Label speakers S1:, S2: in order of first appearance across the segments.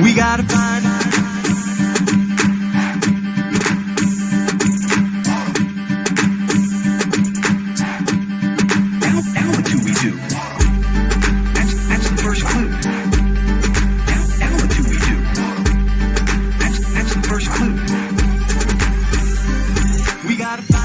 S1: We gotta find. Now what do we do? That's the first clue. Now what do we do? That's the first clue. We gotta find.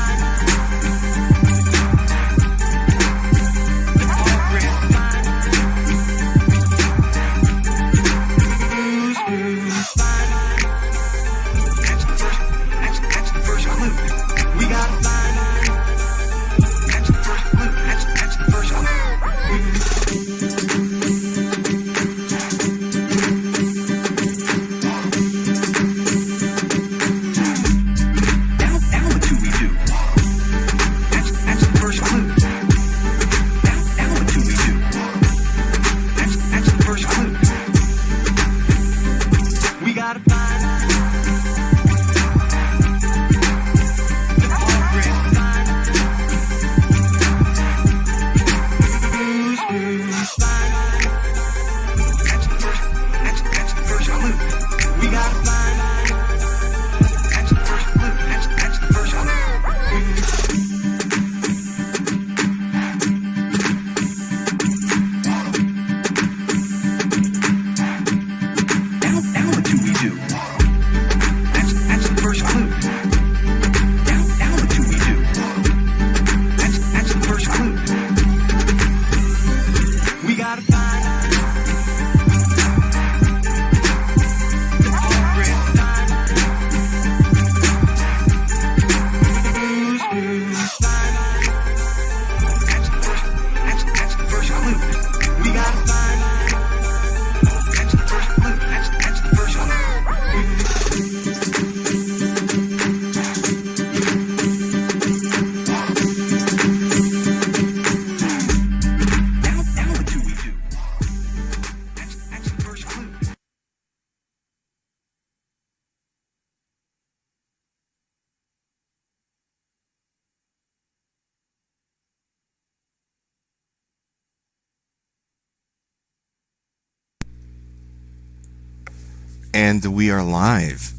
S2: And we are live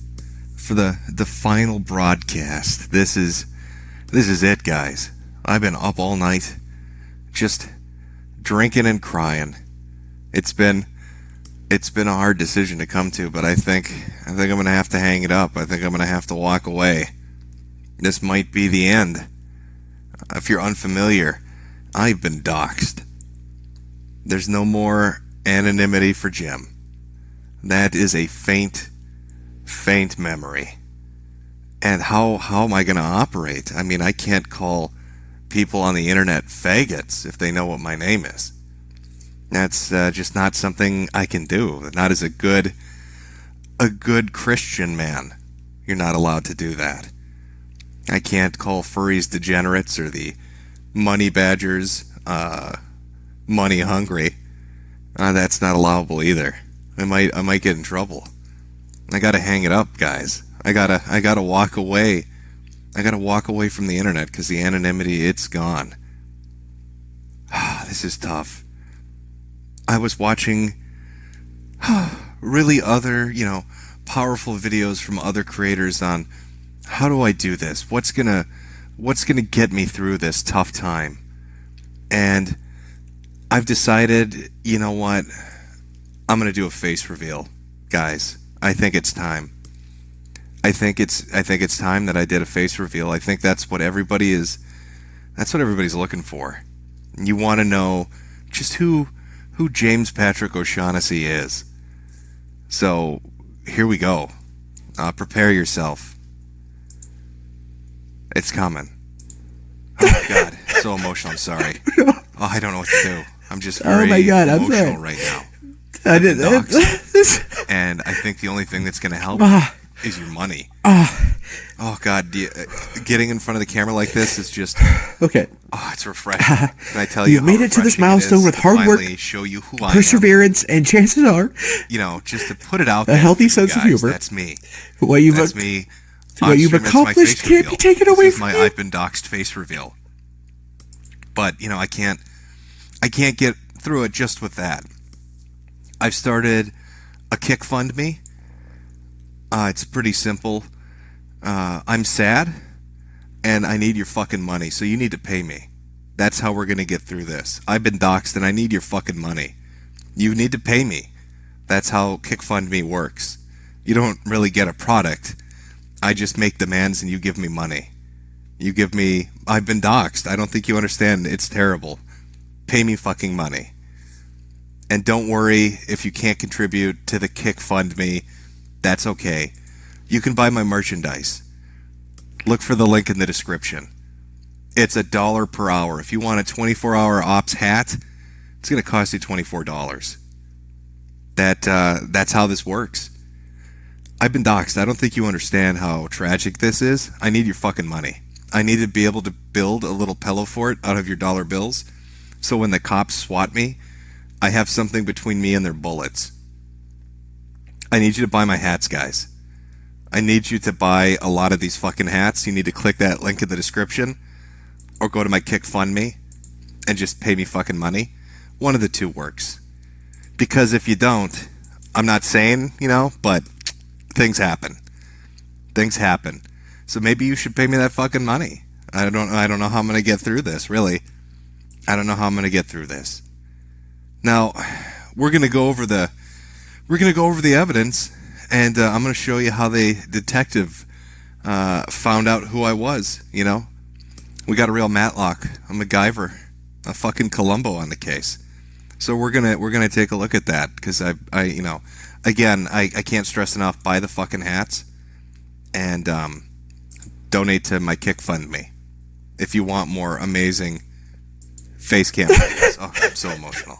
S2: for the final broadcast. This is it, guys. I've been up all night, just drinking and crying. It's been a hard decision to come to, but I think I'm gonna have to hang it up. I think I'm gonna have to walk away. This might be the end. If you're unfamiliar, I've been doxxed. There's no more anonymity for Jim. That is a faint memory. And how am I going to operate? I mean, I can't call people on the internet faggots if they know what my name is. That's just not something I can do. Not as a good Christian man. You're not allowed to do that. I can't call furries degenerates or the money badgers money hungry. That's not allowable either. I might get in trouble. I gotta hang it up, guys. I gotta walk away. I gotta walk away from the internet because the anonymity, it's gone. This is tough. I was watching really other, powerful videos from other creators on how do I do this? What's gonna get me through this tough time? And I've decided, you know what? I'm going to do a face reveal, guys. I think it's time. I think it's time that I did a face reveal. I think that's what everybody's looking for. You want to know just who James Patrick O'Shaughnessy is. So, here we go. Prepare yourself. It's coming. Oh my God, so emotional. I'm sorry. Oh, I don't know what to do. I'm just very emotional right now. I did that. And I think the only thing that's going to help is your money. Oh, God. Getting in front of the camera like this is just...
S3: Okay.
S2: Oh, it's refreshing. Can I tell you
S3: You've made it to this milestone with hard work,
S2: show you who
S3: perseverance, and chances are...
S2: just to put it out there.
S3: A healthy sense of humor.
S2: That's me.
S3: That's
S2: me.
S3: What you've accomplished can't be taken away from you.
S2: I've been doxxed face reveal. But, I can't get through it just with that. I've started a KickFundMe. It's pretty simple. I'm sad, and I need your fucking money, so you need to pay me. That's how we're going to get through this. I've been doxxed, and I need your fucking money. You need to pay me. That's how KickFundMe works. You don't really get a product. I just make demands, and you give me money. You give me... I've been doxxed. I don't think you understand. It's terrible. Pay me fucking money. And don't worry if you can't contribute to the KickFundMe. That's okay. You can buy my merchandise. Look for the link in the description. It's $1 per hour. If you want a 24-hour ops hat, it's going to cost you $24. That's how this works. I've been doxxed. I don't think you understand how tragic this is. I need your fucking money. I need to be able to build a little pillow fort out of your dollar bills, so when the cops swat me, I have something between me and their bullets. I need you to buy my hats, guys. I need you to buy a lot of these fucking hats. You need to click that link in the description, or go to my KickFundMe and just pay me fucking money. One of the two works. Because if you don't, I'm not saying, but things happen. Things happen. So maybe you should pay me that fucking money. I don't know how I'm going to get through this, really. I don't know how I'm going to get through this. Now, we're going to go over the evidence, and I'm going to show you how the detective found out who I was, We got a real Matlock, a MacGyver, a fucking Columbo on the case. So we're gonna take a look at that, because I can't stress enough, buy the fucking hats and donate to my KickFundMe if you want more amazing face cam videos. Oh, I'm so emotional.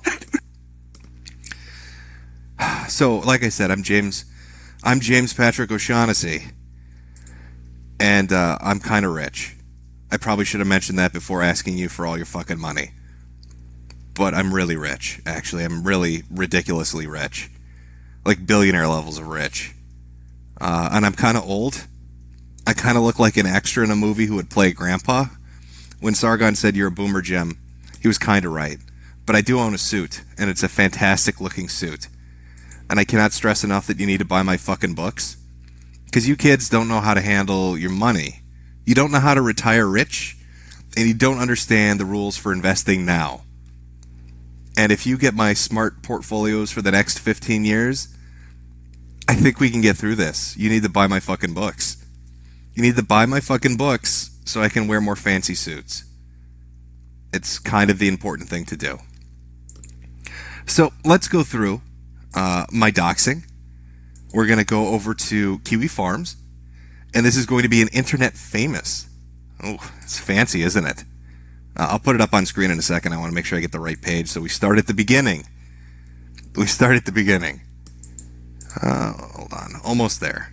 S2: So, like I said, I'm James Patrick O'Shaughnessy, and I'm kind of rich. I probably should have mentioned that before asking you for all your fucking money. But I'm really rich, actually. I'm really ridiculously rich. Like billionaire levels of rich. And I'm kind of old. I kind of look like an extra in a movie who would play Grandpa. When Sargon said you're a boomer, Jim, he was kind of right. But I do own a suit, and it's a fantastic looking suit. And I cannot stress enough that you need to buy my fucking books. Because you kids don't know how to handle your money. You don't know how to retire rich, and you don't understand the rules for investing now. And if you get my smart portfolios for the next 15 years, I think we can get through this. You need to buy my fucking books. You need to buy my fucking books so I can wear more fancy suits. It's kind of the important thing to do. So let's go through my doxing. We're going to go over to Kiwi Farms. And this is going to be an internet famous. Oh, it's fancy, isn't it? I'll put it up on screen in a second. I want to make sure I get the right page. So we start at the beginning. Hold on. Almost there.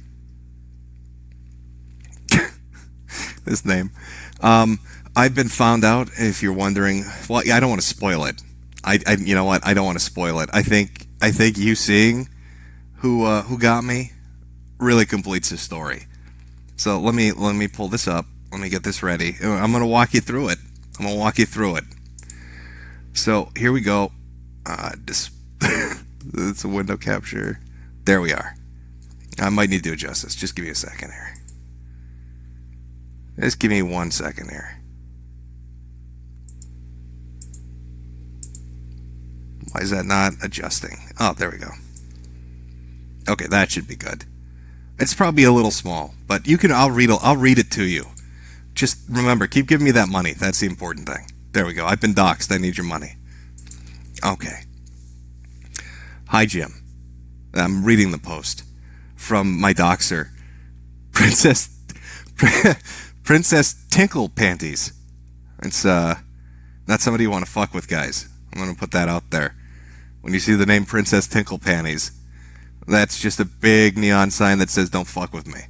S2: This name. I've been found out, if you're wondering. Well, I don't want to spoil it. You know what? I don't want to spoil it. I think you seeing who got me really completes the story. So let me pull this up. Let me get this ready. I'm going to walk you through it. So here we go. It's a window capture. There we are. I might need to adjust this. Just give me a second here. Just give me 1 second here. Why is that not adjusting? Oh, there we go. Okay, that should be good. It's probably a little small, but you can. I'll read it to you. Just remember, keep giving me that money. That's the important thing. There we go. I've been doxxed. I need your money. Okay. Hi, Jim. I'm reading the post from my doxer, Princess Tinkle Panties. It's not somebody you want to fuck with, guys. I'm gonna put that out there. When you see the name Princess Tinkle Panties, that's just a big neon sign that says "Don't fuck with me."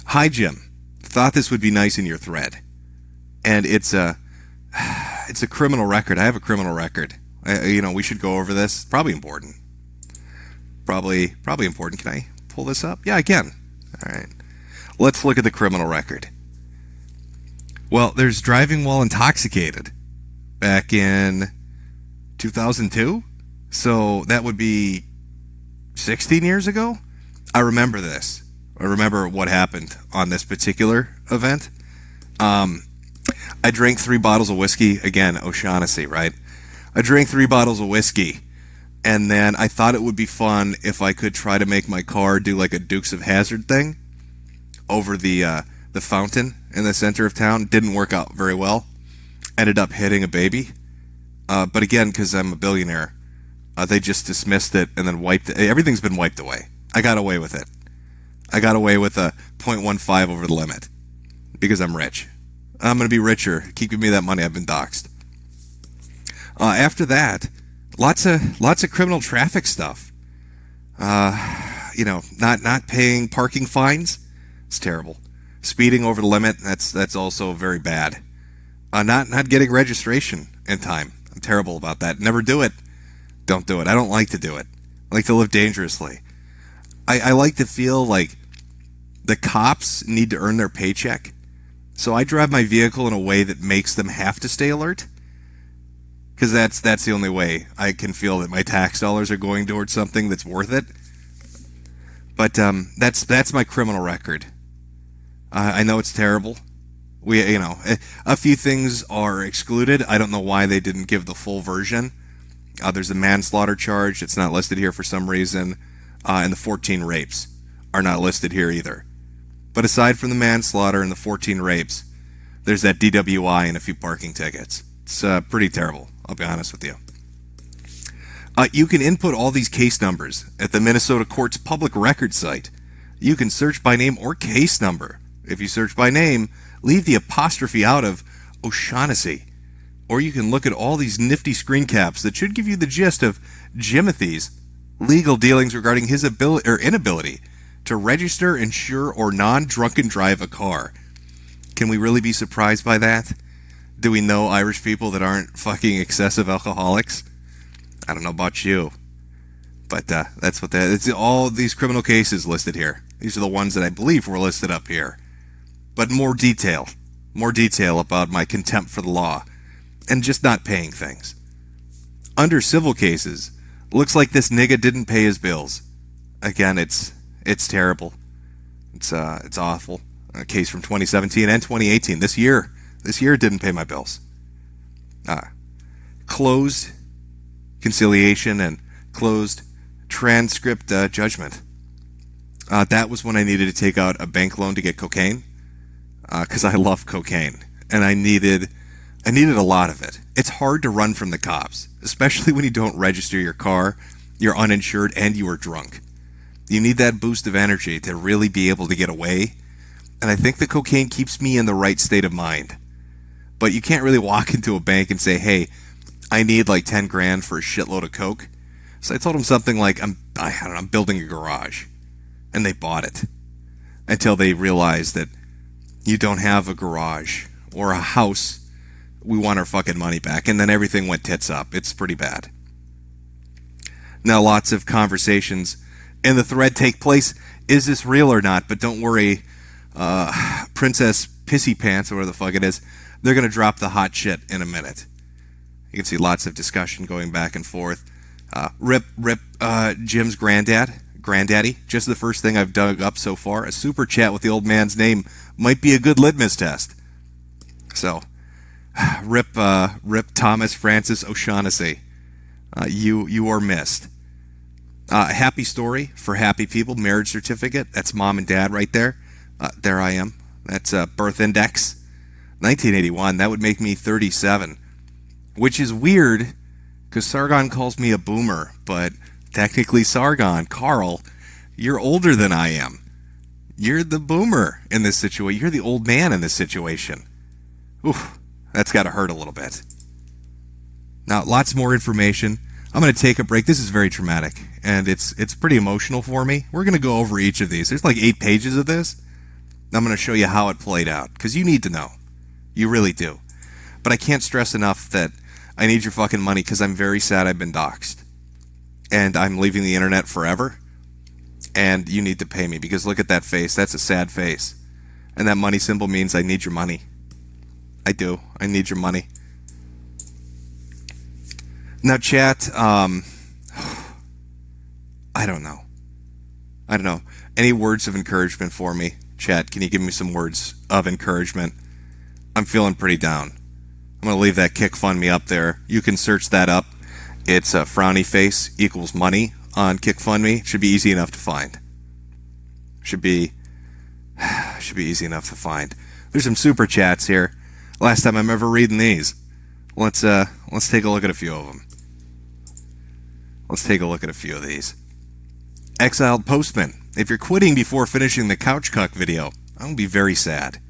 S2: Hi, Jim. Thought this would be nice in your thread, and it's a criminal record. I have a criminal record. We should go over this. Probably important. Probably important. Can I pull this up? Yeah, I can. All right. Let's look at the criminal record. Well, there's driving while intoxicated back in 2002. So that would be 16 years ago. I remember this. I remember what happened on this particular event. I drank 3 bottles of whiskey. Again, O'Shaughnessy, right? I drank 3 bottles of whiskey, and then I thought it would be fun if I could try to make my car do like a Dukes of Hazzard thing over the fountain in the center of town. Didn't work out very well. Ended up hitting a baby. But again, because I'm a billionaire, they just dismissed it and then wiped it. Everything's been wiped away. I got away with it. I got away with a 0.15 over the limit because I'm rich. I'm going to be richer. Keep giving me that money. I've been doxxed. After that, lots of criminal traffic stuff. Not paying parking fines. It's terrible. Speeding over the limit. That's also very bad. Not getting registration in time. I'm terrible about that. Never do it. Don't do it. I don't like to do it. I like to live dangerously. I like to feel like the cops need to earn their paycheck. So I drive my vehicle in a way that makes them have to stay alert. Because that's the only way I can feel that my tax dollars are going towards something that's worth it. But that's my criminal record. I know it's terrible. A few things are excluded. I don't know why they didn't give the full version. There's a manslaughter charge. It's not listed here for some reason. And the 14 rapes are not listed here either. But aside from the manslaughter and the 14 rapes, there's that DWI and a few parking tickets. It's pretty terrible, I'll be honest with you. You can input all these case numbers at the Minnesota Court's public record site. You can search by name or case number. If you search by name, leave the apostrophe out of O'Shaughnessy. Or you can look at all these nifty screen caps that should give you the gist of Jimothy's legal dealings regarding his ability or inability to register, insure, or non-drunken drive a car. Can we really be surprised by that? Do we know Irish people that aren't fucking excessive alcoholics? I don't know about you, but that's what it's all these criminal cases listed here. These are the ones that I believe were listed up here. But more detail about my contempt for the law and just not paying things. Under civil cases, looks like this nigga didn't pay his bills. Again, it's terrible. It's awful. A case from 2017 and 2018. This year didn't pay my bills. Closed conciliation and closed transcript judgment. That was when I needed to take out a bank loan to get cocaine, because I love cocaine and I needed a lot of it. It's hard to run from the cops, especially when you don't register your car, you're uninsured, and you are drunk. You need that boost of energy to really be able to get away, and I think the cocaine keeps me in the right state of mind. But you can't really walk into a bank and say, hey, I need like 10 grand for a shitload of coke. So I told them something like, I'm building a garage. And they bought it. Until they realized that you don't have a garage or a house. We want our fucking money back. And then everything went tits up. It's pretty bad. Now lots of conversations in the thread take place. Is this real or not? But don't worry, Princess Pissy Pants, or whatever the fuck it is, they're going to drop the hot shit in a minute. You can see lots of discussion going back and forth. Rip Jim's granddaddy. Just the first thing I've dug up so far. A super chat with the old man's name might be a good litmus test. So, Rip Thomas Francis O'Shaughnessy. You are missed. Happy story for happy people. Marriage certificate. That's mom and dad right there. There I am. That's birth index. 1981. That would make me 37. Which is weird, because Sargon calls me a boomer, but technically Sargon, Carl, you're older than I am. You're the boomer in this situation. You're the old man in this situation. Oof, that's got to hurt a little bit. Now, lots more information. I'm going to take a break. This is very traumatic, and it's pretty emotional for me. We're going to go over each of these. There's like 8 pages of this. I'm going to show you how it played out, because you need to know. You really do. But I can't stress enough that I need your fucking money, because I'm very sad I've been doxxed. And I'm leaving the internet forever. And you need to pay me, because look at that face. That's a sad face. And that money symbol means I need your money. I do. I need your money. Now, chat, I don't know. I don't know. Any words of encouragement for me? Chat, can you give me some words of encouragement? I'm feeling pretty down. I'm going to leave that KickFundMe up there. You can search that up. It's a frowny face equals money on KickFundMe. It should be easy enough to find. Should be easy enough to find. There's some super chats here. Last time I'm ever reading these. Let's take a look at a few of them. Let's take a look at a few of these. Exiled Postman. If you're quitting before finishing the Couch Cuck video, I'm going to be very sad.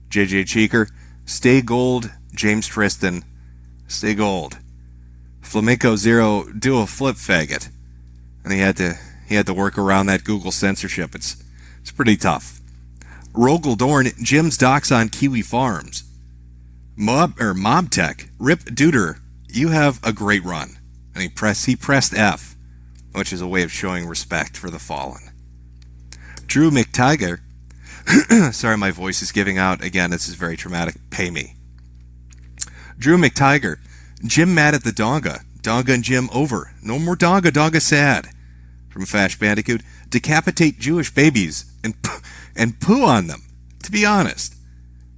S2: JJ Cheeker. Stay gold. James Tristan. Stay gold. Flamenco Zero. Do a flip faggot. And he had to work around that Google censorship. It's pretty tough. Rogel Dorn. Jim's Docs on Kiwi Farms. Mob Tech. Rip Duder. You have a great run. And he pressed F, which is a way of showing respect for the fallen. Drew McTiger. Sorry, my voice is giving out. Again, this is very traumatic. Pay me. Drew McTiger. Jim mad at the Donga. Donga and Jim over. No more Donga. Donga sad. From Fash Bandicoot. Decapitate Jewish babies and poo on them. To be honest.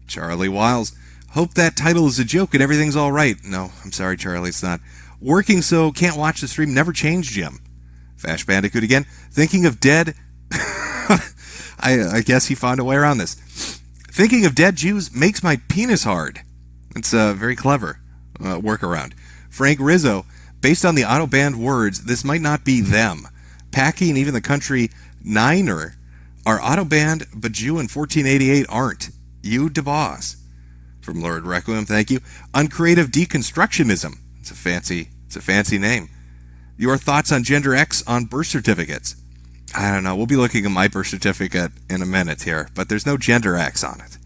S2: Charlie Wiles. Hope that title is a joke and everything's all right. No, I'm sorry, Charlie. It's not. Working so can't watch the stream. Never changed, Jim. Fash Bandicoot again. Thinking of dead. I guess he found a way around this. Thinking of dead Jews makes my penis hard. It's a very clever workaround. Frank Rizzo. Based on the auto-banned words, this might not be them. Packy and even the country Niner are auto-banned, but Jew and 1488 aren't. You DeBoss. From Lord Requiem, thank you. Uncreative Deconstructionism. It's a fancy name. Your thoughts on Gender X on birth certificates? I don't know. We'll be looking at my birth certificate in a minute here, but there's no Gender X on it.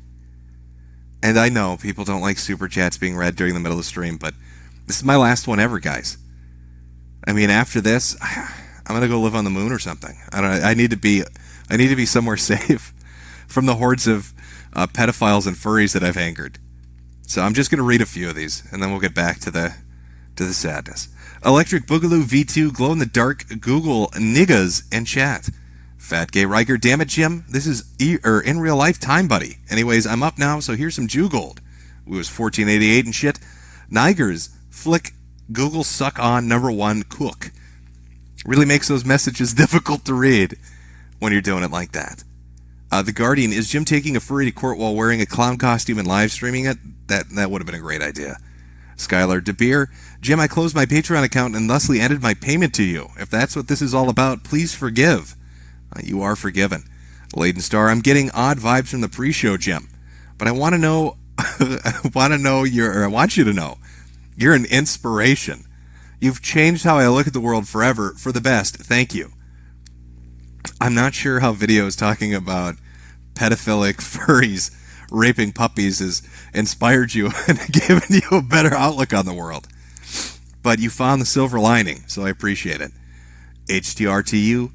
S2: And I know people don't like super chats being read during the middle of the stream, but this is my last one ever, guys. I mean, after this, I'm gonna go live on the moon or something. I don't know. I need to be somewhere safe from the hordes of pedophiles and furries that I've angered. So I'm just gonna read a few of these, and then we'll get back to the sadness. Electric Boogaloo V2 glow in the dark Google niggas in chat. Fat Gay Riker, damn it, Jim. This is in real life time, buddy. Anyways, I'm up now, so here's some Jew gold. It was 1488 and shit. Nigers, flick, Google suck on #1 cook. Really makes those messages difficult to read when you're doing it like that. The Guardian, is Jim taking a furry to court while wearing a clown costume and live streaming it? That would have been a great idea. Skylar DeBeer, Jim, I closed my Patreon account and thusly ended my payment to you. If that's what this is all about, please forgive. You are forgiven. Layden Star, I'm getting odd vibes from the pre-show, Jim. But I want to know, I want you to know, you're an inspiration. You've changed how I look at the world forever, for the best. Thank you. I'm not sure how videos talking about pedophilic furries raping puppies has inspired you and given you a better outlook on the world. But you found the silver lining, so I appreciate it. HTRTU.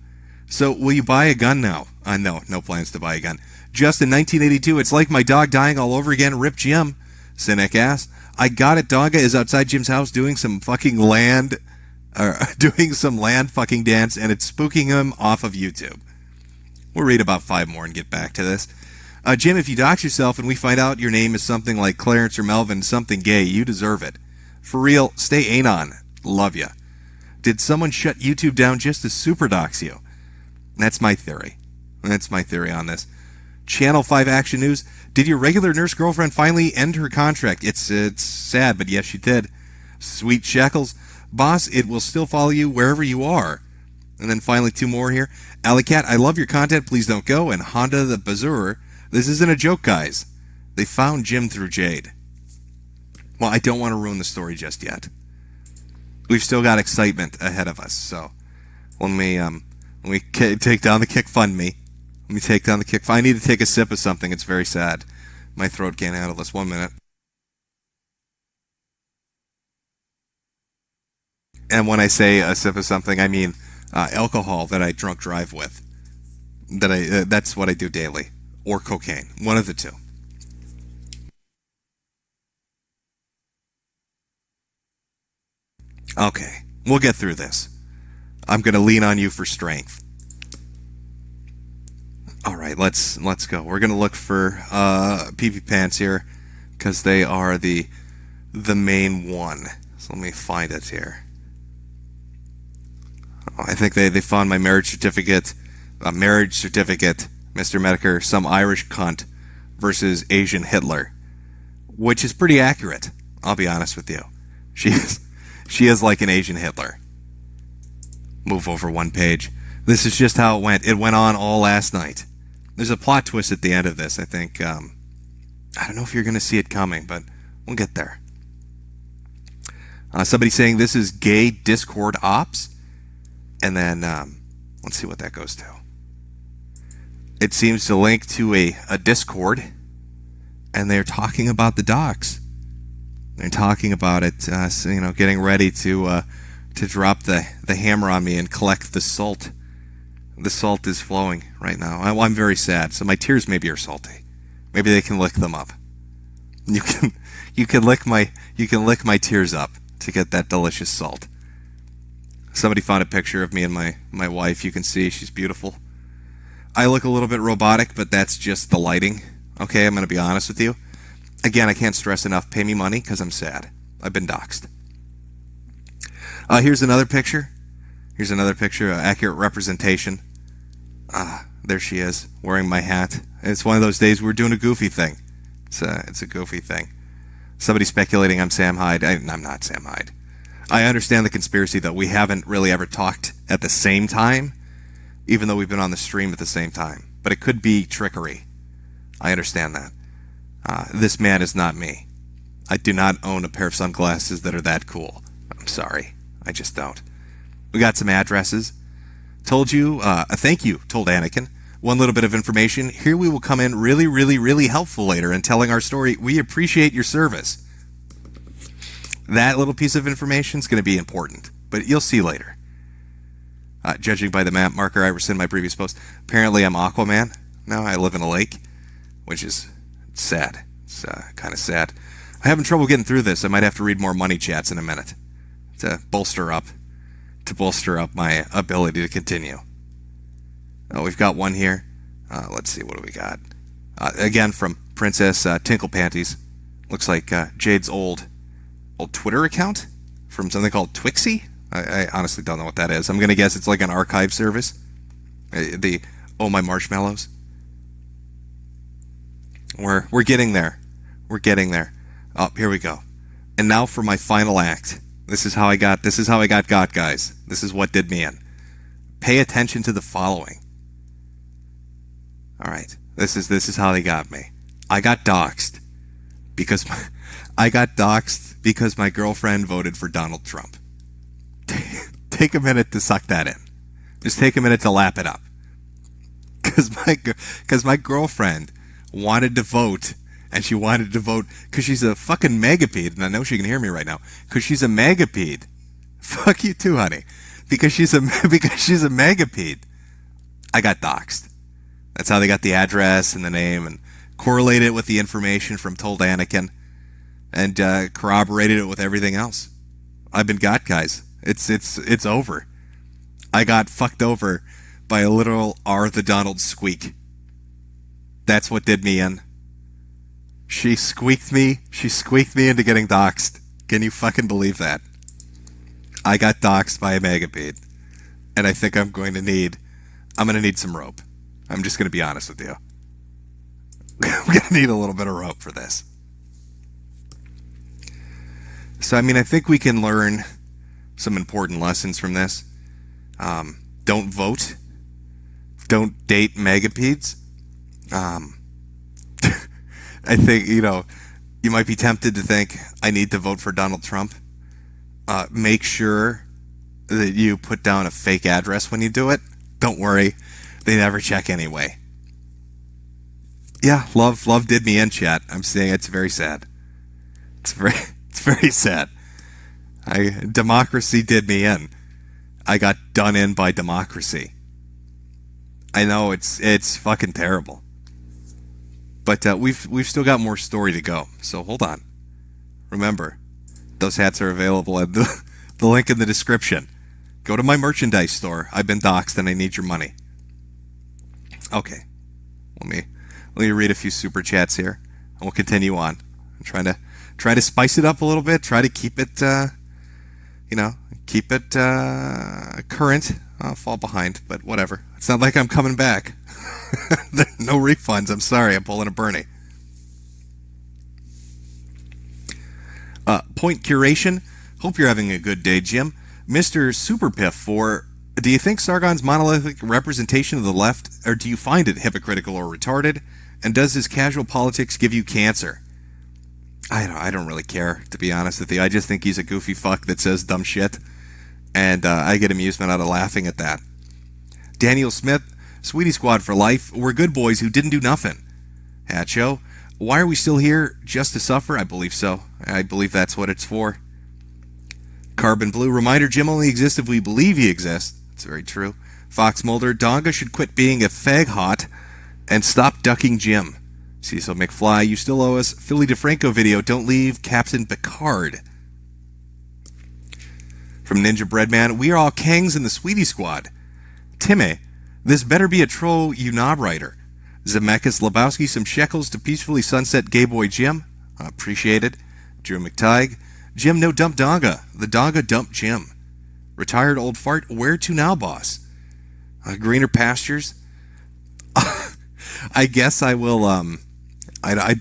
S2: So, will you buy a gun now? No plans to buy a gun. Just in 1982, it's like my dog dying all over again. Rip Jim. Cynic ass. I got it. Dogga is outside Jim's house doing some fucking land fucking dance, and it's spooking him off of YouTube. We'll read about 5 more and get back to this. Jim, if you dox yourself and we find out your name is something like Clarence or Melvin, something gay, you deserve it. For real, stay anon. Love ya. Did someone shut YouTube down just to super dox you? That's my theory. That's my theory on this. Channel 5 Action News. Did your regular nurse girlfriend finally end her contract? It's sad, but yes, she did. Sweet Shekels. Boss, it will still follow you wherever you are. And then finally 2 more here. Alleycat, I love your content. Please don't go. And Honda the Bazoor. This isn't a joke, guys. They found Jim through Jade. Well, I don't want to ruin the story just yet. We've still got excitement ahead of us, so let me take down the KickFundMe. Let me take down the Kick. I need to take a sip of something. It's very sad. My throat can't handle this. 1 minute. And when I say a sip of something, I mean alcohol that I drunk drive with. That's what I do daily. Or cocaine. One of the two. Okay. We'll get through this. I'm going to lean on you for strength. right, let's go. We're gonna look for PP pants here because they are the main one. So let me find it here. Oh, I think they found my marriage certificate. Mr. Metokur, some Irish cunt versus Asian Hitler, which is pretty accurate. I'll be honest with you. She is like an Asian Hitler. Move over one page. This is just how it went. It went on all last night. There's a plot twist at the end of this, I think. I don't know if you're going to see it coming, but we'll get there. Somebody saying this is gay Discord ops. And then, let's see what that goes to. It seems to link to a Discord. And they're talking about the docs. They're talking about it, getting ready to drop the hammer on me and collect the salt. The salt is flowing right now. I'm very sad, so my tears maybe are salty. Maybe they can lick them up. You can lick my tears up to get that delicious salt. Somebody found a picture of me and my wife. You can see she's beautiful. I look a little bit robotic, but that's just the lighting. Okay, I'm going to be honest with you. Again, I can't stress enough. Pay me money because I'm sad. I've been doxxed. Here's another picture. Accurate representation. There she is, wearing my hat. It's one of those days we're doing a goofy thing. It's a goofy thing. Somebody speculating I'm Sam Hyde. I'm not Sam Hyde. I understand the conspiracy, though. We haven't really ever talked at the same time, even though we've been on the stream at the same time. But it could be trickery. I understand that. This man is not me. I do not own a pair of sunglasses that are that cool. I'm sorry. I just don't. We got some addresses. Told you, thank you, told Anakin. One little bit of information. Here we will come in really, really, really helpful later in telling our story. We appreciate your service. That little piece of information is going to be important, but you'll see later. Judging by the map marker I was in my previous post, apparently I'm Aquaman. Now I live in a lake, which is sad. It's kind of sad. I'm having trouble getting through this. I might have to read more money chats in a minute to bolster up my ability to continue. Oh, we've got one here. Let's see, what do we got? Again, from Princess Tinkle Panties. Looks like Jade's old Twitter account from something called Twixie. I honestly don't know what that is. I'm going to guess it's like an archive service. Oh My Marshmallows. We're getting there. We're getting there. Oh, here we go. And now for my final act. This is how I got guys. This is what did me in. Pay attention to the following. All right. This is how they got me. I got doxxed because my girlfriend voted for Donald Trump. Take a minute to suck that in. Just take a minute to lap it up. Because my girlfriend wanted to vote, and she wanted to vote because she's a fucking megapede, and I know she can hear me right now. Because she's a megapede. Fuck you too, honey. Because she's a megapede. I got doxxed. That's how they got the address and the name, and correlated it with the information from Told Anakin, and corroborated it with everything else. I've been got, guys. It's over. I got fucked over by a literal R the Donald squeak. That's what did me in. She squeaked me into getting doxxed. Can you fucking believe that? I got doxxed by a megapede. And I think I'm going to need some rope. I'm just going to be honest with you. I'm going to need a little bit of rope for this. So, I mean, I think we can learn some important lessons from this. Don't vote. Don't date megapedes. I think, you might be tempted to think, I need to vote for Donald Trump. Make sure that you put down a fake address when you do it. Don't worry. They never check anyway. Yeah, love did me in, chat. I'm saying it's very sad. It's very sad. Democracy did me in. I got done in by democracy. I know it's fucking terrible. But we've still got more story to go. So hold on. Remember, those hats are available at the link in the description. Go to my merchandise store. I've been doxxed and I need your money. Okay. Let me read a few super chats here, and we'll continue on. I'm trying to spice it up a little bit. Try to keep it, current. I'll fall behind, but whatever. It's not like I'm coming back. No refunds. I'm sorry. I'm pulling a Bernie. Point curation. Hope you're having a good day, Jim. Mr. Superpiff for, do you think Sargon's monolithic representation of the left, or do you find it hypocritical or retarded? And does his casual politics give you cancer? I don't really care, to be honest with you. I just think he's a goofy fuck that says dumb shit. And I get amusement out of laughing at that. Daniel Smith, Sweetie Squad for life. We're good boys who didn't do nothing. Hatcho, why are we still here? Just to suffer? I believe so. I believe that's what it's for. Carbon Blue, reminder, Jim only exists if we believe he exists. That's very true. Fox Mulder, Donga should quit being a fag hot and stop ducking Jim. Cecil McFly, you still owe us Philly DeFranco video. Don't leave Captain Picard. From Ninja Breadman, we are all Kangs in the Sweetie Squad. Timmy, this better be a troll you knob writer. Zemeckis Lebowski, some shekels to peacefully sunset gay boy Jim. Appreciated. Drew McTighe, Jim no dump Donga. The Donga dumped Jim. Retired old fart, where to now, boss? Greener pastures. I guess I will, I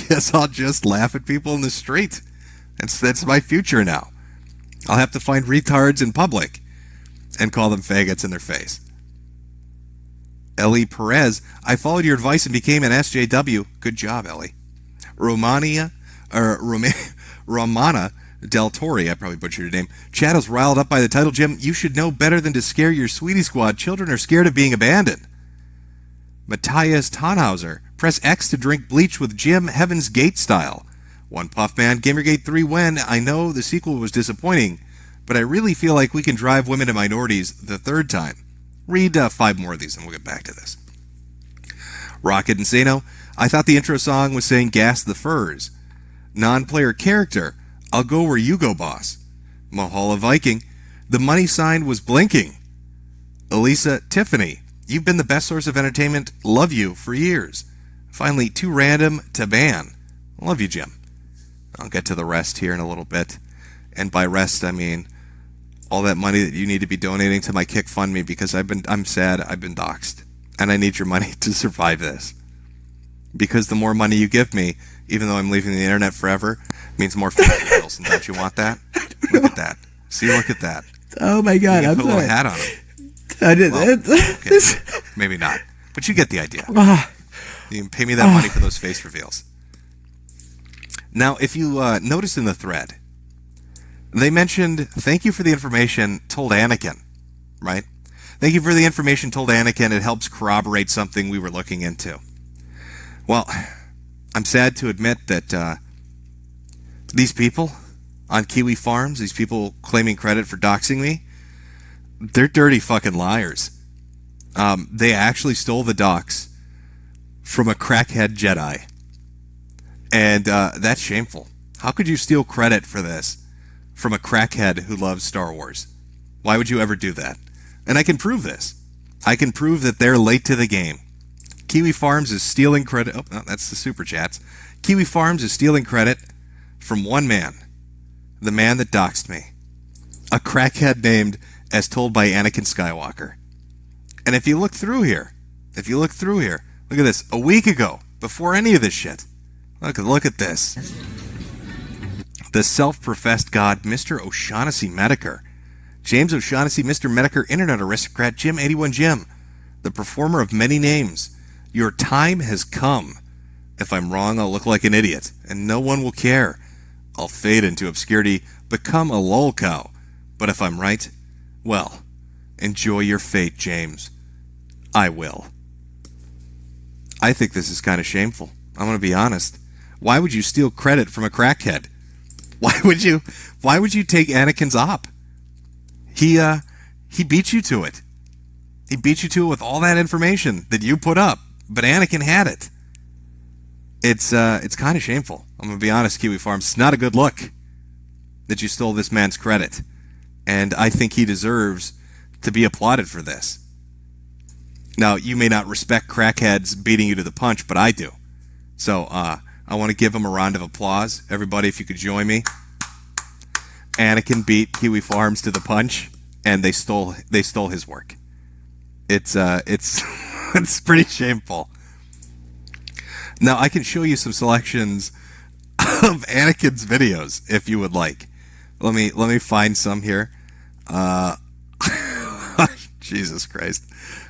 S2: guess I'll just laugh at people in the street. That's my future now. I'll have to find retards in public and call them faggots in their face. Ellie Perez, I followed your advice and became an SJW. Good job, Ellie. Romana Del Torre, I probably butchered your name. Chad riled up by the title, Jim. You should know better than to scare your Sweetie Squad. Children are scared of being abandoned. Matthias Tannhauser, press X to drink bleach with Jim Heaven's Gate style. One Puff Man, Gamergate 3 when, I know the sequel was disappointing, but I really feel like we can drive women and minorities the third time. Read 5 more of these and we'll get back to this. Rocket Insano, I thought the intro song was saying gas the furs. Non-player character, I'll go where you go, boss. Mahala Viking, the money sign was blinking. Elisa Tiffany, you've been the best source of entertainment, love you for years. Finally, too random to ban. Love you, Jim. I'll get to the rest here in a little bit. And by rest, I mean all that money that you need to be donating to my KickFundMe because I'm sad, I've been doxxed. And I need your money to survive this. Because the more money you give me, even though I'm leaving the internet forever, means more Facebook bills. And don't you want that? Look at that. See, look at that.
S3: Oh my God, I'm
S2: put a
S3: sorry.
S2: little hat on him.
S3: I did
S2: Okay. Maybe not. But you get the idea. You can pay me that money for those face reveals. Now, if you notice in the thread, they mentioned, thank you for the information told Anakin, right? Thank you for the information told Anakin. It helps corroborate something we were looking into. Well, I'm sad to admit that these people on Kiwi Farms, these people claiming credit for doxing me, they're dirty fucking liars. They actually stole the docs from a crackhead Jedi. And that's shameful. How could you steal credit for this from a crackhead who loves Star Wars? Why would you ever do that? And I can prove this. I can prove that they're late to the game. Kiwi Farms is stealing credit. Oh, no, that's the super chats. Kiwi Farms is stealing credit from one man. The man that doxed me. A crackhead named as told by Anakin Skywalker. And if you look through here, look at this. A week ago, before any of this shit, look at this. The self-professed god, Mr. O'Shaughnessy Metokur. James O'Shaughnessy, Mr. Metokur, Internet Aristocrat, Jim81 Jim, the performer of many names. Your time has come. If I'm wrong, I'll look like an idiot, and no one will care. I'll fade into obscurity, become a lol cow. But if I'm right, well, enjoy your fate, James. I will. I think this is kind of shameful. I'm going to be honest. Why would you steal credit from a crackhead? Why would you take Anakin's op? He beat you to it. He beat you to it with all that information that you put up, but Anakin had it. It's kind of shameful. I'm going to be honest, Kiwi Farms. It's not a good look that you stole this man's credit. And I think he deserves to be applauded for this. Now, you may not respect crackheads beating you to the punch, but I do. So, I want to give him a round of applause. Everybody, if you could join me. Anakin beat Kiwi Farms to the punch, and they stole his work. It's it's pretty shameful. Now, I can show you some selections of Anakin's videos if you would like. Let me find some here. Jesus Christ.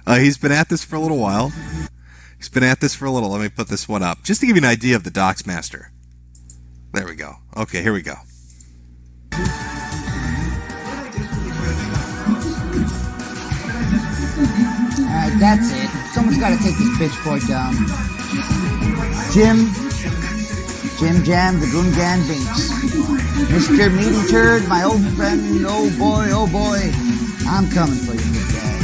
S2: He's been at this for a little while. Let me put this one up just to give you an idea of the Doxxed Master. There we go. Okay, here we go.
S4: Alright, that's it. Someone's got to take this bitch boy down. Jim Jam, the Gungan Binks. Mr. Meaty Turd, my old friend, oh boy, I'm coming for you, big guy.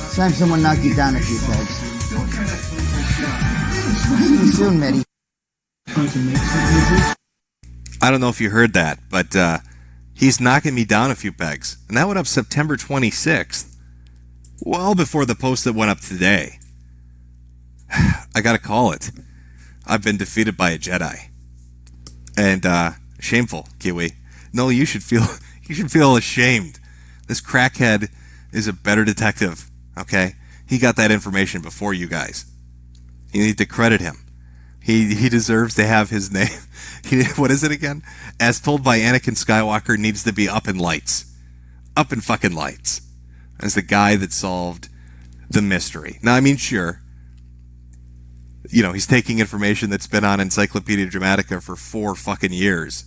S4: It's time someone knocked you down a few pegs. See you soon, Mitty.
S2: I don't know if you heard that, but he's knocking me down a few pegs. And that went up September 26th, well before the post that went up today. I gotta call it. I've been defeated by a Jedi. And shameful, Kiwi. No, you should feel ashamed. This crackhead is a better detective, okay? He got that information before you guys. You need to credit him. He deserves to have his name. What is it again? As told by Anakin Skywalker, needs to be up in lights. Up in fucking lights. As the guy that solved the mystery. Now, I mean, sure. You know, he's taking information that's been on Encyclopedia Dramatica for 4 fucking years.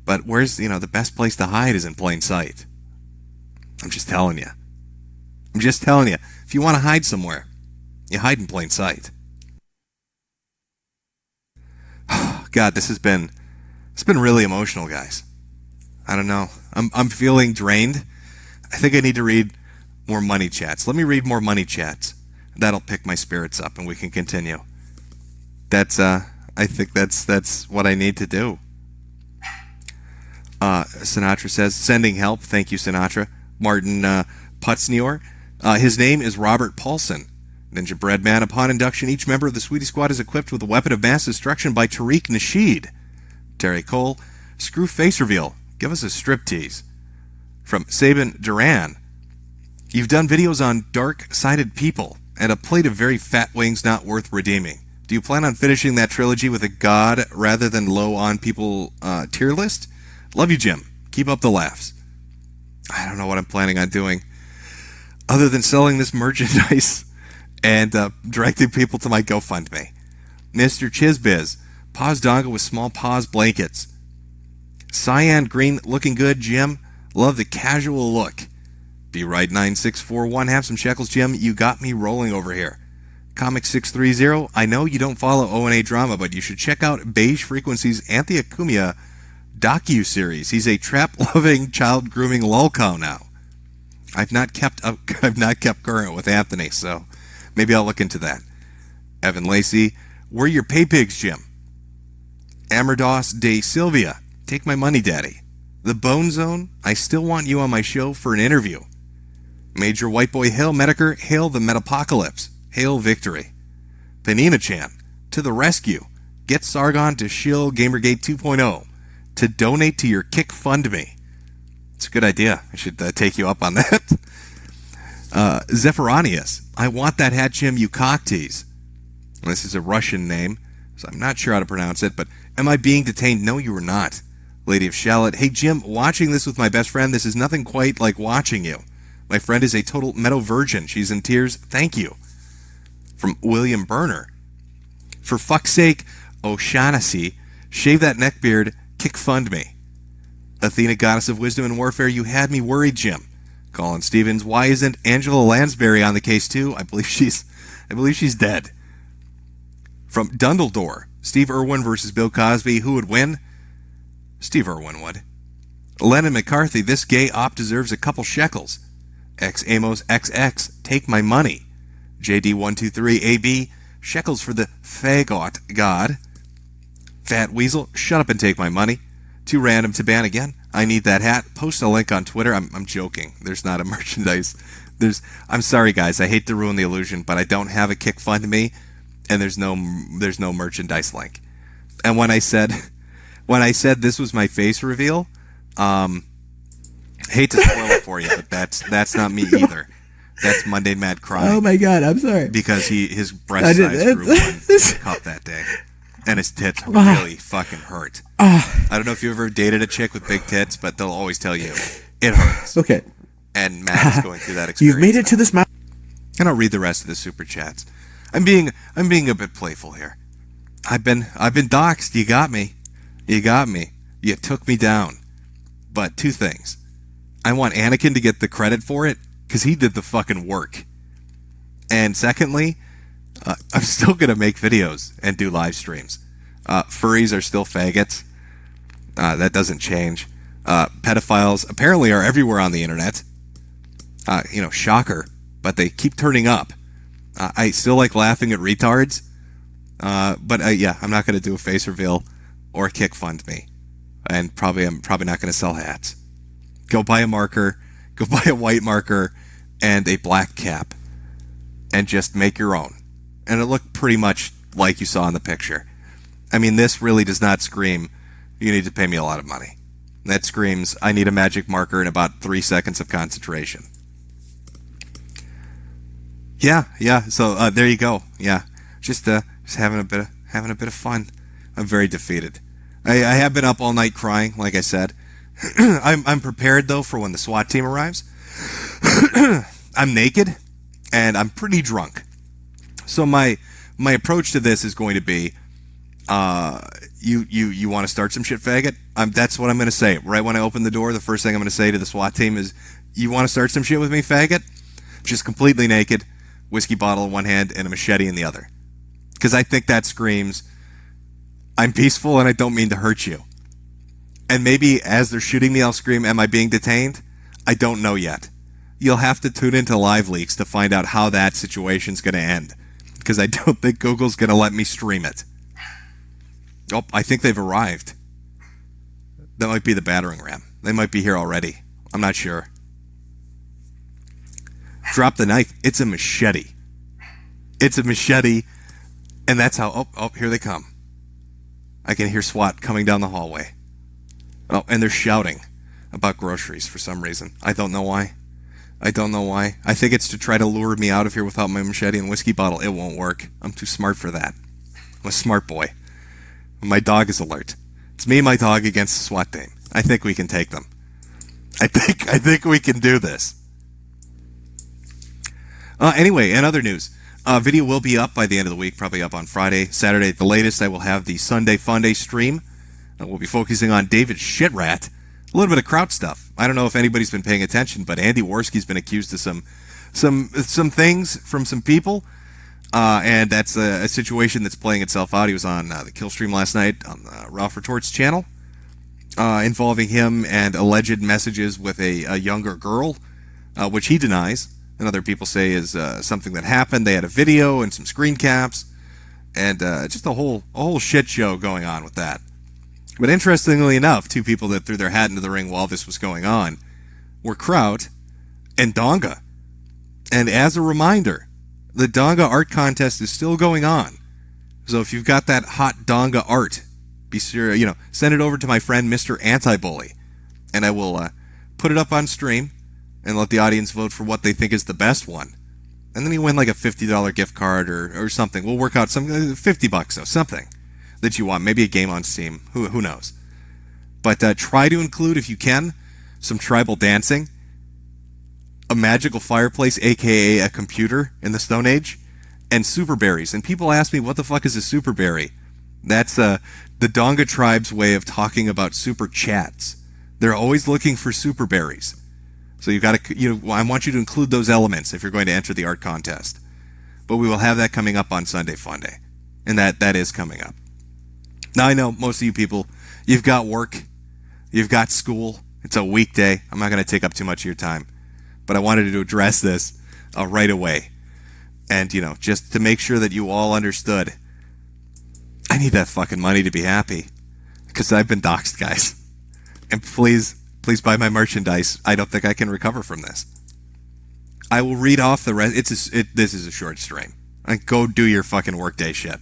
S2: But where's, the best place to hide is in plain sight. I'm just telling you. If you want to hide somewhere, you hide in plain sight. God, it's been really emotional, guys. I don't know. I'm feeling drained. I think I need to read more money chats. Let me read more money chats. That'll pick my spirits up and we can continue. I think that's what I need to do. Sinatra says, sending help. Thank you, Sinatra. Martin Putznior. His name is Robert Paulson. Ninja Breadman. Upon induction, each member of the Sweetie Squad is equipped with a weapon of mass destruction by Tariq Nasheed. Terry Cole. Screw face reveal. Give us a striptease. From Sabin Duran. You've done videos on dark-sided people and a plate of very fat wings not worth redeeming. Do you plan on finishing that trilogy with a god rather than low on people tier list? Love you, Jim. Keep up the laughs. I don't know what I'm planning on doing other than selling this merchandise and directing people to my GoFundMe. Mr. Chizbiz. Paws dongle with small paws blankets. Cyan green looking good, Jim. Love the casual look. Be right 9641. Have some shekels, Jim. You got me rolling over here. Comic 630. I know you don't follow O&A drama, but you should check out Beige Frequency's Anthea Cumia docu-series. He's a trap-loving, child-grooming lolcow now. I've not kept current with Anthony, so maybe I'll look into that. Evan Lacey. We're your pay pigs, Jim. Amardos de Silvia. Take my money, Daddy. The Bone Zone. I still want you on my show for an interview. Major White Boy. Hail Metokur. Hail the Metapocalypse. Hail victory. Panina-chan. To the rescue. Get Sargon to shill Gamergate 2.0 to donate to your KickFundMe. It's a good idea. I should take you up on that. Zephyranius. I want that hat, Jim, you cock tease. This is a Russian name, so I'm not sure how to pronounce it, but am I being detained? No, you are not. Lady of Shallot. Hey, Jim, watching this with my best friend, this is nothing quite like watching you. My friend is a total meadow virgin. She's in tears. Thank you. From William Berner. For fuck's sake, O'Shaughnessy, shave that neckbeard, KickFundMe. Athena, goddess of wisdom and warfare, you had me worried, Jim. Colin Stevens, why isn't Angela Lansbury on the case too? I believe she's dead. From Dundledore, Steve Irwin versus Bill Cosby, who would win? Steve Irwin would. Lennon McCarthy, this gay op deserves a couple shekels. X Amos XX, take my money. JD123AB, shekels for the fagot god. Fat Weasel, shut up and take my money. Too random to ban again. I need that hat. Post a link on Twitter. I'm joking. There's not a merchandise I'm sorry, guys. I hate to ruin the illusion, but I don't have a KickFundMe, and there's no merchandise link. And when I said this was my face reveal, hate to spoil it for you, but that's not me either. That's Monday Mad crying.
S3: Oh my god, I'm sorry.
S2: Because his breast size grew 1 cup that day, and his tits really fucking hurt. I don't know if you ever dated a chick with big tits, but they'll always tell you it hurts.
S3: Okay.
S2: And Matt is going through that experience.
S3: You've made it to this mountain.
S2: And I'll read the rest of the super chats. I'm being a bit playful here. I've been doxxed. You got me. You took me down. But 2 things. I want Anakin to get the credit for it, because he did the fucking work. And secondly, I'm still going to make videos and do live streams. Furries are still faggots. That doesn't change. Pedophiles apparently are everywhere on the internet. Shocker. But they keep turning up. I still like laughing at retards. But I'm not going to do a face reveal or KickFundMe. And I'm probably not going to sell hats. Go buy a marker. Go buy a white marker and a black cap. And just make your own. And it looked pretty much like you saw in the picture. I mean, this really does not scream, you need to pay me a lot of money. That screams, I need a magic marker and about 3 seconds of concentration. Yeah. So there you go. Yeah, just having a bit of fun. I'm very defeated. I have been up all night crying, like I said. I'm prepared though for when the SWAT team arrives. I'm naked and I'm pretty drunk. So my approach to this is going to be, you want to start some shit, faggot? That's what I'm going to say. Right when I open the door, the first thing I'm going to say to the SWAT team is, you want to start some shit with me, faggot? Just completely naked, whiskey bottle in one hand and a machete in the other. Because I think that screams, I'm peaceful and I don't mean to hurt you. And maybe as they're shooting me, I'll scream, am I being detained? I don't know yet. You'll have to tune into Live Leaks to find out how that situation's going to end. Because I don't think Google's going to let me stream it. Oh, I think they've arrived. That might be the battering ram. They might be here already. I'm not sure. Drop the knife. It's a machete. It's a machete. And that's how... Oh, here they come. I can hear SWAT coming down the hallway. Oh, and they're shouting about groceries for some reason. I don't know why. I think it's to try to lure me out of here without my machete and whiskey bottle. It won't work. I'm too smart for that. I'm a smart boy. My dog is alert. It's me and my dog against the SWAT team. I think we can take them. I think we can do this. Anyway, in other news, video will be up by the end of the week, probably up on Friday. Saturday at the latest, I will have the Sunday Funday stream. We'll be focusing on David Shitrat. A little bit of Kraut stuff. I don't know if anybody's been paying attention, but Andy Worski's been accused of some things from some people. And that's a situation that's playing itself out. He was on the Kill stream last night on Ralph Retort's channel, involving him and alleged messages with a younger girl, which he denies, and other people say is something that happened. They had a video and some screen caps, and just a whole shit show going on with that. But interestingly enough, 2 people that threw their hat into the ring while this was going on were Kraut and Donga. And as a reminder, the Donga art contest is still going on. So if you've got that hot Donga art, be sure, send it over to my friend Mr. Anti-Bully. And I will put it up on stream and let the audience vote for what they think is the best one. And then you win like a $50 gift card or something. We'll work out some $50 though, something that you want. Maybe a game on Steam. Who knows? But try to include, if you can, some tribal dancing, a magical fireplace, aka a computer in the Stone Age, and super berries. And people ask me, what the fuck is a super berry? That's the Donga tribe's way of talking about super chats. They're always looking for super berries. So you've got to, I want you to include those elements if you're going to enter the art contest. But we will have that coming up on Sunday Funday. And that is coming up. Now I know most of you people, you've got work, you've got school, it's a weekday. I'm not going to take up too much of your time. But I wanted to address this right away. And, just to make sure that you all understood, I need that fucking money to be happy. Because I've been doxxed, guys. And please buy my merchandise. I don't think I can recover from this. I will read off the rest. This is a short stream. Go do your fucking workday shit.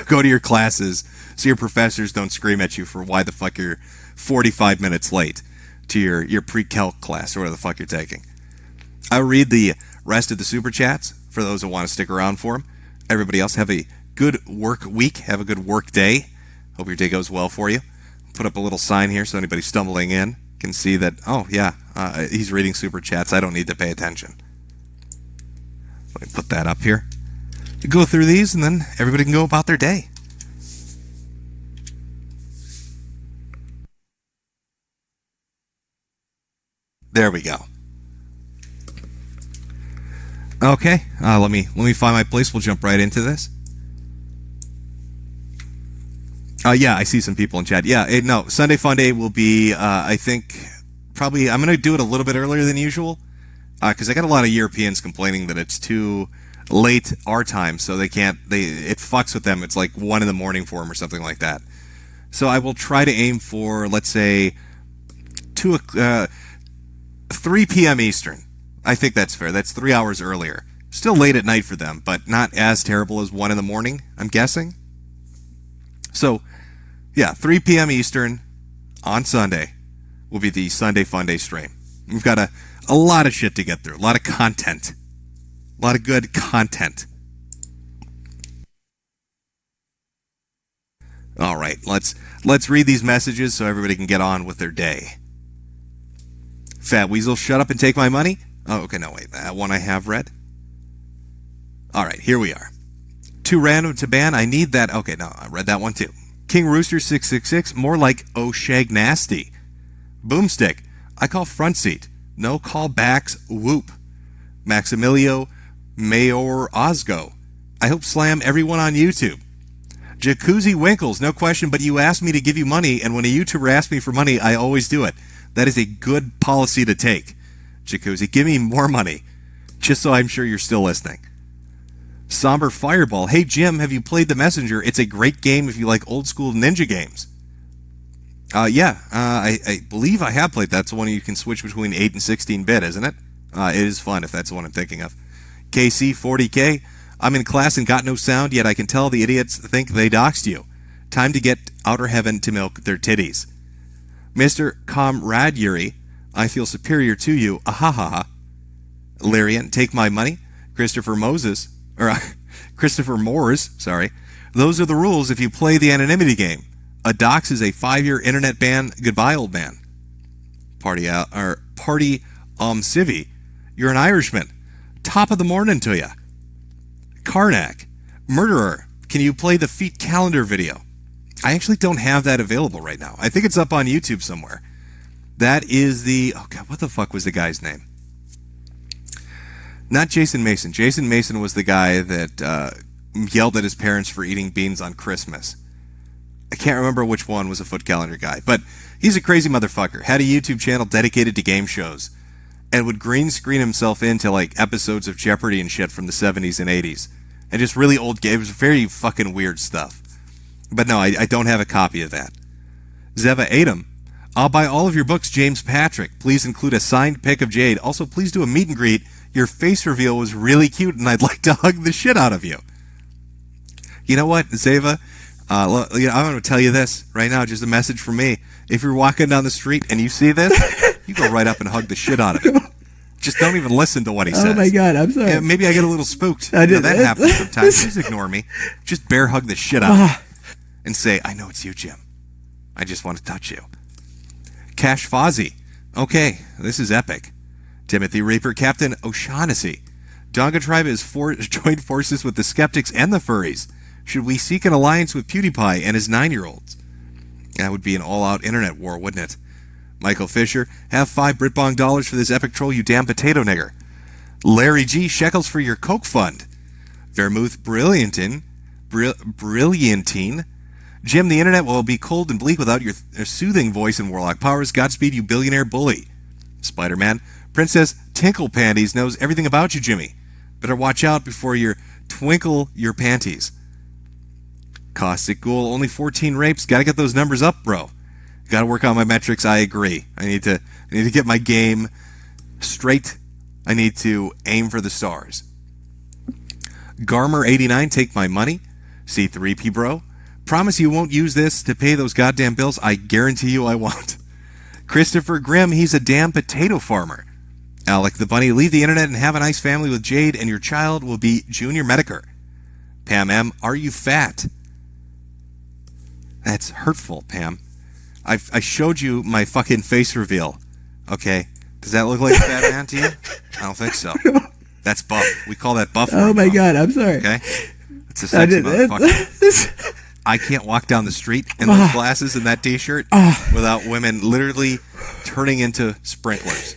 S2: Go to your classes so your professors don't scream at you for why the fuck you're 45 minutes late to your pre-calc class or whatever the fuck you're taking. I'll read the rest of the super chats for those that want to stick around for them. Everybody else, have a good work week. Have a good work day. Hope your day goes well for you. Put up a little sign here so anybody stumbling in can see that, oh, yeah, he's reading super chats. I don't need to pay attention. Let me put that up here. Go through these, and then everybody can go about their day. There we go. Okay, let me find my place. We'll jump right into this. Yeah, I see some people in chat. Yeah, no, Sunday Fun Day will be, I think, probably, I'm going to do it a little bit earlier than usual, because I got a lot of Europeans complaining that it's too late our time, so it fucks with them. It's like 1 in the morning for them or something like that. So I will try to aim for, let's say, 3 p.m. Eastern. I think that's fair. That's 3 hours earlier. Still late at night for them, but not as terrible as 1 in the morning, I'm guessing. So, yeah, 3 p.m. Eastern on Sunday will be the Sunday Fun Day stream. We've got a lot of shit to get through, a lot of content, a lot of good content. All right, let's read these messages so everybody can get on with their day. Fat Weasel, shut up and take my money. Oh, okay, no, wait, that one I have read. All right, here we are. Too random to ban. I need that. Okay, no, I read that one too. King Rooster 666, more like O'Shag Nasty. Boomstick, I call front seat. No callbacks. Whoop. Maximilio Mayor Osgo, I hope slam everyone on YouTube. Jacuzzi Winkles, no question, but you asked me to give you money, and when a YouTuber asks me for money, I always do it. That is a good policy to take. Jacuzzi, give me more money, just so I'm sure you're still listening. Somber Fireball, hey Jim, have you played The Messenger? It's a great game if you like old school ninja games. I believe I have played that. That's the one you can switch between 8 and 16-bit, isn't it? It is fun if that's the one I'm thinking of. KC40K, I'm in class and got no sound, yet I can tell the idiots think they doxed you. Time to get outer heaven to milk their titties. Mr. Comrade Yuri, I feel superior to you, ahaha. Lyrian, take my money. Christopher Moores, sorry. Those are the rules if you play the anonymity game. A dox is a 5-year internet ban. Goodbye, old man. Party Civi, you're an Irishman. Top of the morning to ya. Karnak, Murderer, can you play the Feet Calendar video? I actually don't have that available right now. I think it's up on YouTube somewhere. That is the... Oh, God, what the fuck was the guy's name? Not Jason Mason. Jason Mason was the guy that yelled at his parents for eating beans on Christmas. I can't remember which one was a Foot Calendar guy, but he's a crazy motherfucker. Had a YouTube channel dedicated to game shows and would green screen himself into like episodes of Jeopardy and shit from the 70s and 80s. And just really old games. Very fucking weird stuff. But no, I don't have a copy of that. Zeva Adam, I'll buy all of your books, James Patrick. Please include a signed pic of Jade. Also, please do a meet and greet. Your face reveal was really cute, and I'd like to hug the shit out of you. You know what, Zeva? I'm going to tell you this right now, just a message from me. If you're walking down the street and you see this, you go right up and hug the shit out of him. Just don't even listen to what he says.
S3: Oh my God, I'm sorry.
S2: Yeah, maybe I get a little spooked. That happens sometimes. Just ignore me. Just bear hug the shit out of me. And say, I know it's you, Jim. I just want to touch you. Cash Fozzie. Okay, this is epic. Timothy Reaper, Captain O'Shaughnessy. Donga Tribe has joined forces with the skeptics and the furries. Should we seek an alliance with PewDiePie and his 9-year-olds? That would be an all-out internet war, wouldn't it? Michael Fisher, have $5 Britbong dollars for this epic troll, you damn potato nigger. Larry G, shekels for your Coke fund. Vermouth Brilliantine. Jim, the internet will be cold and bleak without your soothing voice and warlock powers. Godspeed, you billionaire bully. Spider-Man, Princess Tinkle Panties knows everything about you, Jimmy. Better watch out before you twinkle your panties. Caustic Ghoul, only 14 rapes. Gotta get those numbers up, bro. Gotta work on my metrics, I agree. I need to get my game straight I need to aim for the stars. Garmer89, take my money. C3P bro, promise you won't use this to pay those goddamn bills. I guarantee you I won't. Christopher Grimm, he's a damn potato farmer. Alec the Bunny, leave the internet and have a nice family with Jade, and your child will be Junior Metokur. Pam M, are you fat? That's hurtful, Pam. I showed you my fucking face reveal. Okay, does that look like a fat man to you? I don't think so. That's buff. We call that buff.
S3: Oh my god, I'm sorry.
S2: Okay, it's a sexy motherfucker. I can't walk down the street in those glasses and that t-shirt without women literally turning into sprinklers.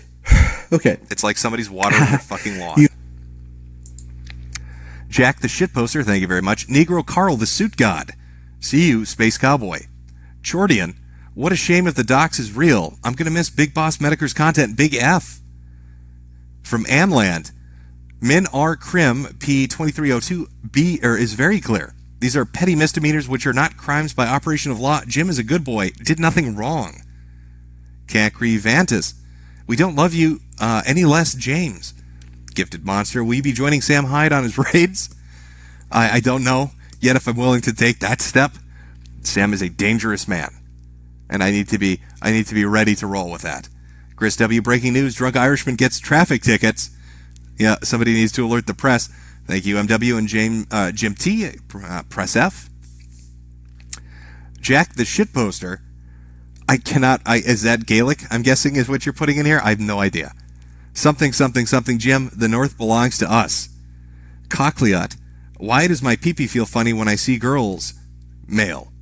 S3: Okay.
S2: It's like somebody's watering their fucking lawn. Jack the shitposter, thank you very much. Negro Carl the suit god. See you, Space Cowboy. Chordian, what a shame if the docs is real. I'm going to miss Big Boss Metokur's content. Big F. From Anland, Min R. Krim, P2302, is very clear. These are petty misdemeanors which are not crimes by operation of law. Jim is a good boy, did nothing wrong. Cacri Vantis, we don't love you any less, James. Gifted Monster, will you be joining Sam Hyde on his raids? I don't know yet if I'm willing to take that step. Sam is a dangerous man, and I need to be ready to roll with that. Chris W, breaking news: drunk Irishman gets traffic tickets. Yeah, somebody needs to alert the press. Thank you, MW and Jim T. Press F. Jack the shitposter. Is that Gaelic? I'm guessing is what you're putting in here. I have no idea. Something, Jim. The North belongs to us. Cochleot. Why does my pee-pee feel funny when I see girls? Male? ?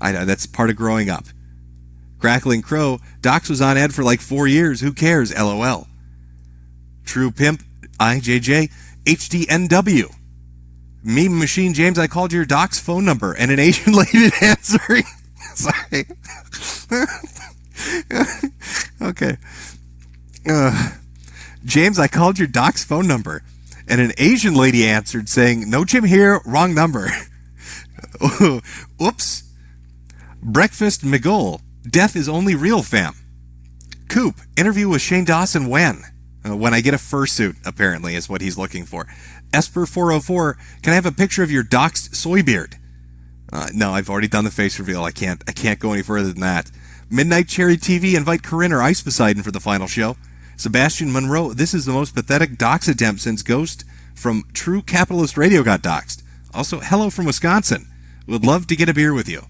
S2: I know, that's part of growing up. Crackling Crow. Docs was on ed for like 4 years. Who cares? LOL. True Pimp. IJJ. HDNW. Meme Machine James, I called your Doc's phone number and an Asian lady answering. Sorry. Okay. James, I called your Doc's phone number and an Asian lady answered saying, no Jim here, wrong number. Oops. Breakfast McGull. Death is only real, fam. Coop. Interview with Shane Dawson when? When I get a fursuit, apparently, is what he's looking for. Esper404, can I have a picture of your doxed soy beard? No, I've already done the face reveal. I can't go any further than that. Midnight Cherry TV, invite Corinne or Ice Poseidon for the final show. Sebastian Monroe, this is the most pathetic dox attempt since Ghost from True Capitalist Radio got doxed. Also, hello from Wisconsin. Would love to get a beer with you.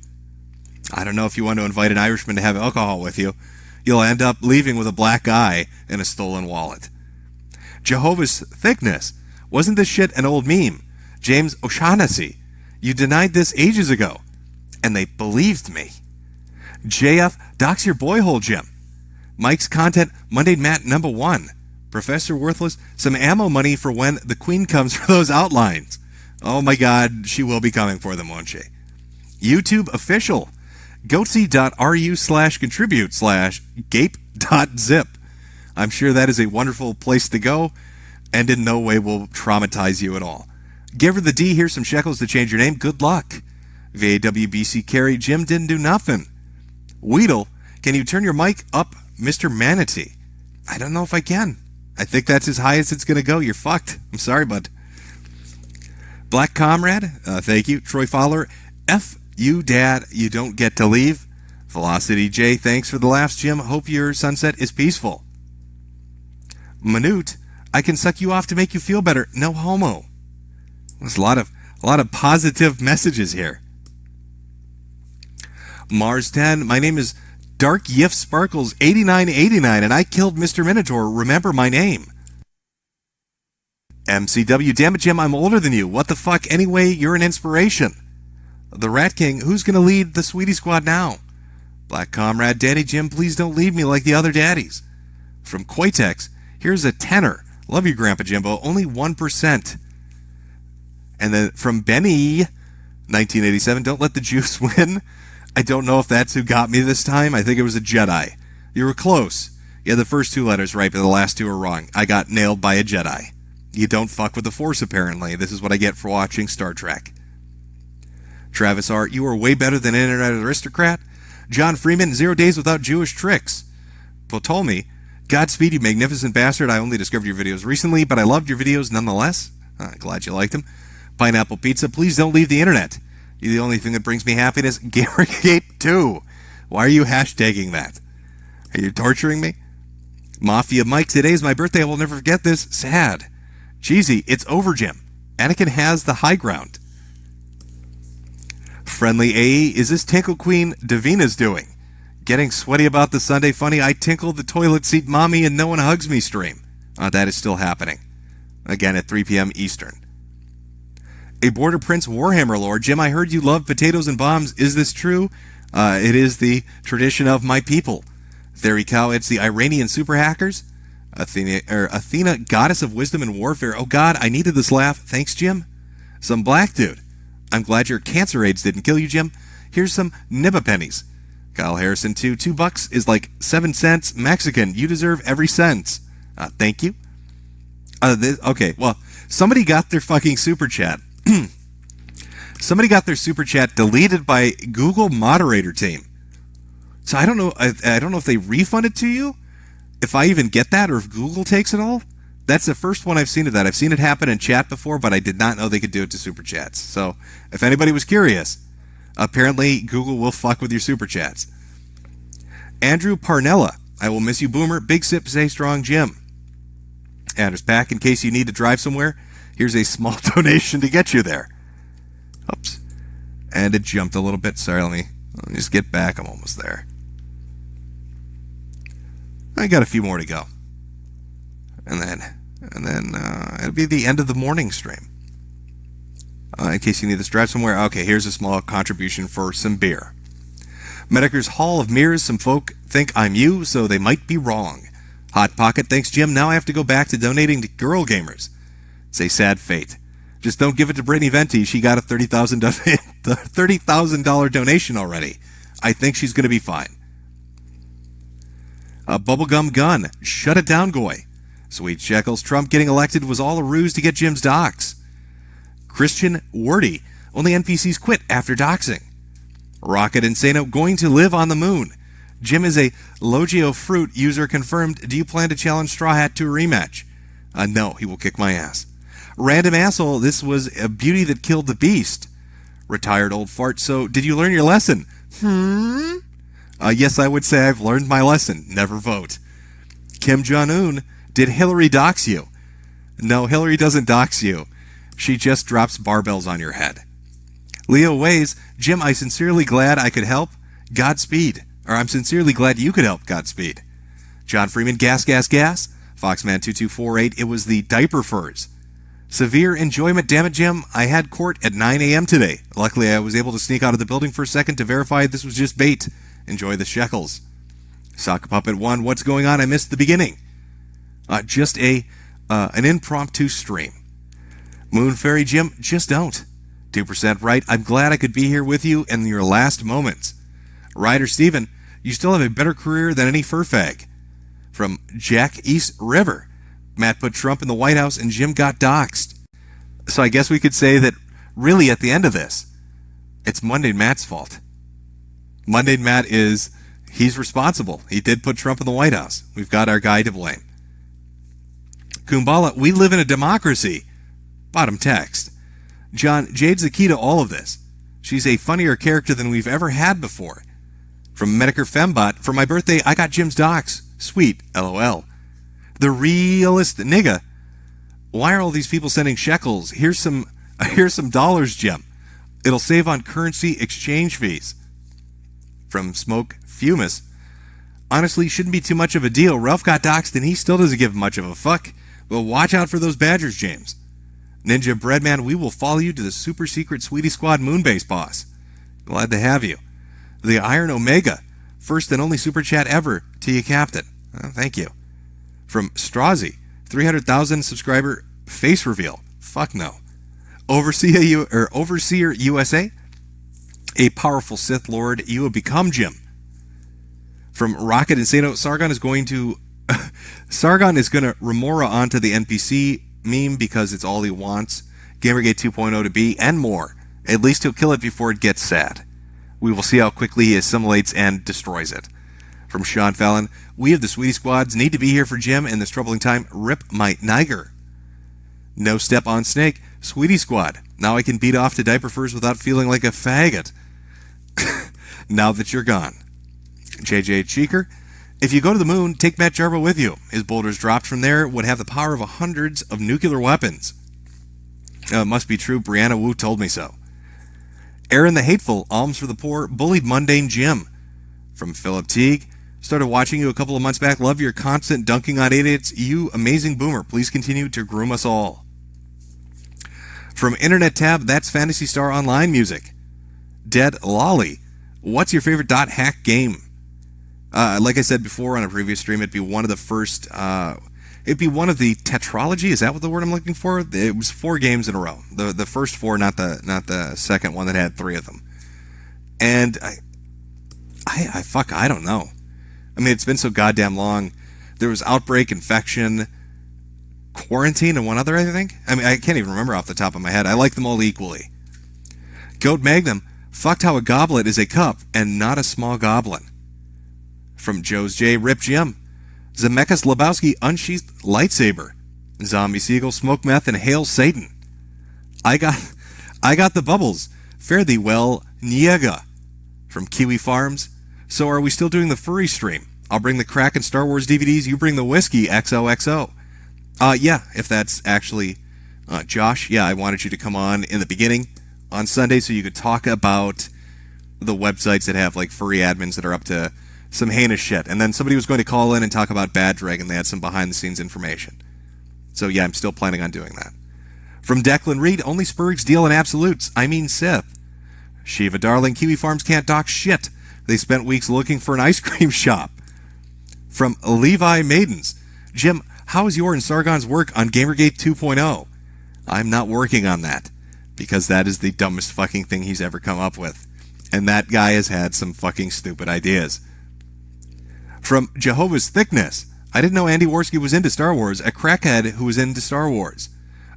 S2: I don't know if you want to invite an Irishman to have alcohol with you. You'll end up leaving with a black eye and a stolen wallet. Jehovah's Thickness. Wasn't this shit an old meme? James O'Shaughnessy. You denied this ages ago. And they believed me. JF, dox your boy hole, Jim. Mike's content, Monday Matt #1. Professor Worthless, some ammo money for when the Queen comes for those outlines. Oh my god, she will be coming for them, won't she? YouTube official. goatsy.ru/contribute/gape.zip. I'm sure that is a wonderful place to go and in no way will traumatize you at all. Give her the D, here's some shekels to change your name. Good luck. VAWBC carry, Jim didn't do nothing. Weedle, can you turn your mic up, Mr. Manatee? I don't know if I can. I think that's as high as it's going to go. You're fucked. I'm sorry, bud. Black Comrade, thank you. Troy Fowler, F you, Dad, you don't get to leave. Velocity J, thanks for the laughs, Jim. Hope your sunset is peaceful. Manute, I can suck you off to make you feel better. No homo. There's a lot of positive messages here. Mars 10, my name is Dark Yif Sparkles 8989 and I killed Mr. Minotaur. Remember my name. MCW, damn it, Jim, I'm older than you. What the fuck? Anyway, you're an inspiration. The Rat King, who's going to lead the Sweetie Squad now? Black Comrade, Daddy Jim, please don't leave me like the other daddies. From Quatex, here's a tenner. Love you, Grandpa Jimbo, only 1%. And then from Benny, 1987, don't let the juice win. I don't know if that's who got me this time. I think it was a Jedi. You were close. You had the first 2 letters right, but the last 2 were wrong. I got nailed by a Jedi. You don't fuck with the Force, apparently. This is what I get for watching Star Trek. Travis R., you are way better than Internet Aristocrat. John Freeman, 0 days without Jewish tricks. Ptolemy, Godspeed, you magnificent bastard. I only discovered your videos recently, but I loved your videos nonetheless. Glad you liked them. Pineapple Pizza, please don't leave the internet. You're the only thing that brings me happiness. Gamergate 2. Why are you hashtagging that? Are you torturing me? Mafia Mike, today's my birthday. I will never forget this. Sad. Cheesy, it's over, Jim. Anakin has the high ground. Friendly AE, is this Tinkle Queen Davina's doing? Getting sweaty about the Sunday funny, I tinkle the toilet seat mommy and no one hugs me stream. That is still happening. Again at 3 p.m. Eastern. A Border Prince Warhammer lord. Jim, I heard you love potatoes and bombs. Is this true? It is the tradition of my people. Theory Cow, it's the Iranian super hackers. Athena, goddess of wisdom and warfare. Oh God, I needed this laugh. Thanks, Jim. Some black dude. I'm glad your cancer AIDS didn't kill you, Jim. Here's some nibba pennies. Kyle Harrison, $2 is like 7 cents Mexican. You deserve every cent. Thank you. Okay, well, somebody got their fucking super chat. Somebody got their super chat deleted by Google moderator team. So I don't know. I don't know if they refund it to you, if I even get that, or if Google takes it all. That's the first one I've seen of that. I've seen it happen in chat before, but I did not know they could do it to super chats. So if anybody was curious, apparently Google will fuck with your super chats. Andrew Parnella, I will miss you, Boomer. Big sip, stay strong, Jim. Anders Pack, in case you need to drive somewhere, here's a small donation to get you there. Oops. And it jumped a little bit. Sorry, let me just get back. I'm almost there. I got a few more to go. And then it'll be the end of the morning stream. In case you need to drive somewhere. Okay, here's a small contribution for some beer. Metokur's Hall of Mirrors. Some folk think I'm you, so they might be wrong. Hot Pocket, thanks, Jim. Now I have to go back to donating to girl gamers. It's a sad fate. Just don't give it to Brittany Venti. She got a $30,000 donation already. I think she's going to be fine. Bubblegum Gun. Shut it down, Goy. Sweet Shekels. Trump getting elected was all a ruse to get Jim's docs. Christian Wordy. Only NPCs quit after doxing. Rocket Insano. Going to live on the moon. Jim is a Logio Fruit user confirmed. Do you plan to challenge Straw Hat to a rematch? No, he will kick my ass. Random Asshole. This was a beauty that killed the beast. Retired Old Fart. So, did you learn your lesson? Yes, I would say I've learned my lesson. Never vote. Kim Jong-un. Did Hillary dox you? No, Hillary doesn't dox you. She just drops barbells on your head. Leo Ways. Jim, I'm sincerely glad I could help. Godspeed. Or I'm sincerely glad you could help. Godspeed. John Freeman. Gas, gas, gas. Foxman2248. It was the diaper furs. Severe enjoyment. Damn it, Jim. I had court at 9 a.m. today. Luckily, I was able to sneak out of the building for a second to verify this was just bait. Enjoy the shekels. Sock Puppet 1. What's going on? I missed the beginning. Just an impromptu stream. Moon Fairy Jim. Just don't. 2% right. I'm glad I could be here with you in your last moments. Ryder Steven. You still have a better career than any fur fag. From Jack East River. Matt put Trump in the White House and Jim got doxxed. So I guess we could say that really at the end of this, it's Monday Matt's fault. Monday Matt he's responsible. He did put Trump in the White House. We've got our guy to blame. Kumbala, we live in a democracy. Bottom text. John, Jade's the key to all of this. She's a funnier character than we've ever had before. From Metokur Fembot, for my birthday, I got Jim's docs. Sweet, LOL. The realist nigga. Why are all these people sending shekels? Here's some dollars, Jim. It'll save on currency exchange fees. From Smoke Fumus. Honestly, shouldn't be too much of a deal. Ralph got doxxed and he still doesn't give much of a fuck. But watch out for those badgers, James. Ninja Breadman, we will follow you to the super secret Sweetie Squad Moonbase boss. Glad to have you. The Iron Omega. First and only super chat ever to you, Captain. Thank you. From Strazi. 300,000 subscriber face reveal. Fuck no. Overseer USA. A powerful Sith Lord. You have become Jim. From Rocket Insano. Sargon is going to Remora onto the NPC meme because it's all he wants. Gamergate 2.0 to be, and more. At least he'll kill it before it gets sad. We will see how quickly he assimilates and destroys it. From Sean Fallon, we of the Sweetie Squads need to be here for Jim in this troubling time. Rip my Niger. No Step on Snake, Sweetie Squad. Now I can beat off to diaper furs without feeling like a faggot. Now that you're gone. JJ Cheeker, if you go to the moon, take Matt Jarbo with you. His boulders dropped from there would have the power of hundreds of nuclear weapons. It must be true, Brianna Wu told me so. Aaron the Hateful, Alms for the Poor, bullied mundane Jim. From Philip Teague, started watching you a couple of months back. Love your constant dunking on idiots. You amazing boomer. Please continue to groom us all. From Internet Tab, that's Phantasy Star Online Music. Dead Lolly, what's your favorite .hack game? Like I said before on a previous stream, it'd be one of the first. It'd be one of the tetralogy. Is that what the word I'm looking for? It was 4 games in a row. The first 4, not the second one that had 3 of them. And I don't know. I mean, it's been so goddamn long. There was Outbreak, Infection, Quarantine, and one other, I think. I mean, I can't even remember off the top of my head. I like them all equally. Goat Magnum, fucked how a goblet is a cup and not a small goblin. From Joe's J, Rip Jim. Zemeckis Lebowski, unsheathed lightsaber. Zombie Seagull, smoke meth, and hail Satan. I got the bubbles. Fare thee well, Niega. From Kiwi Farms. So are we still doing the furry stream? I'll bring the crack and Star Wars DVDs. You bring the whiskey, XOXO. Yeah, if that's actually Josh. Yeah, I wanted you to come on in the beginning on Sunday so you could talk about the websites that have like furry admins that are up to some heinous shit. And then somebody was going to call in and talk about Bad Dragon. They had some behind-the-scenes information. So yeah, I'm still planning on doing that. From Declan Reed, only Spurgs deal in absolutes. I mean Sith. Shiva Darling, Kiwi Farms can't dock shit. They spent weeks looking for an ice cream shop. From Levi Maidens, Jim, how is your and Sargon's work on Gamergate 2.0? I'm not working on that, because that is the dumbest fucking thing he's ever come up with. And that guy has had some fucking stupid ideas. From Jehovah's Thickness, I didn't know Andy Worski was into Star Wars, a crackhead who was into Star Wars.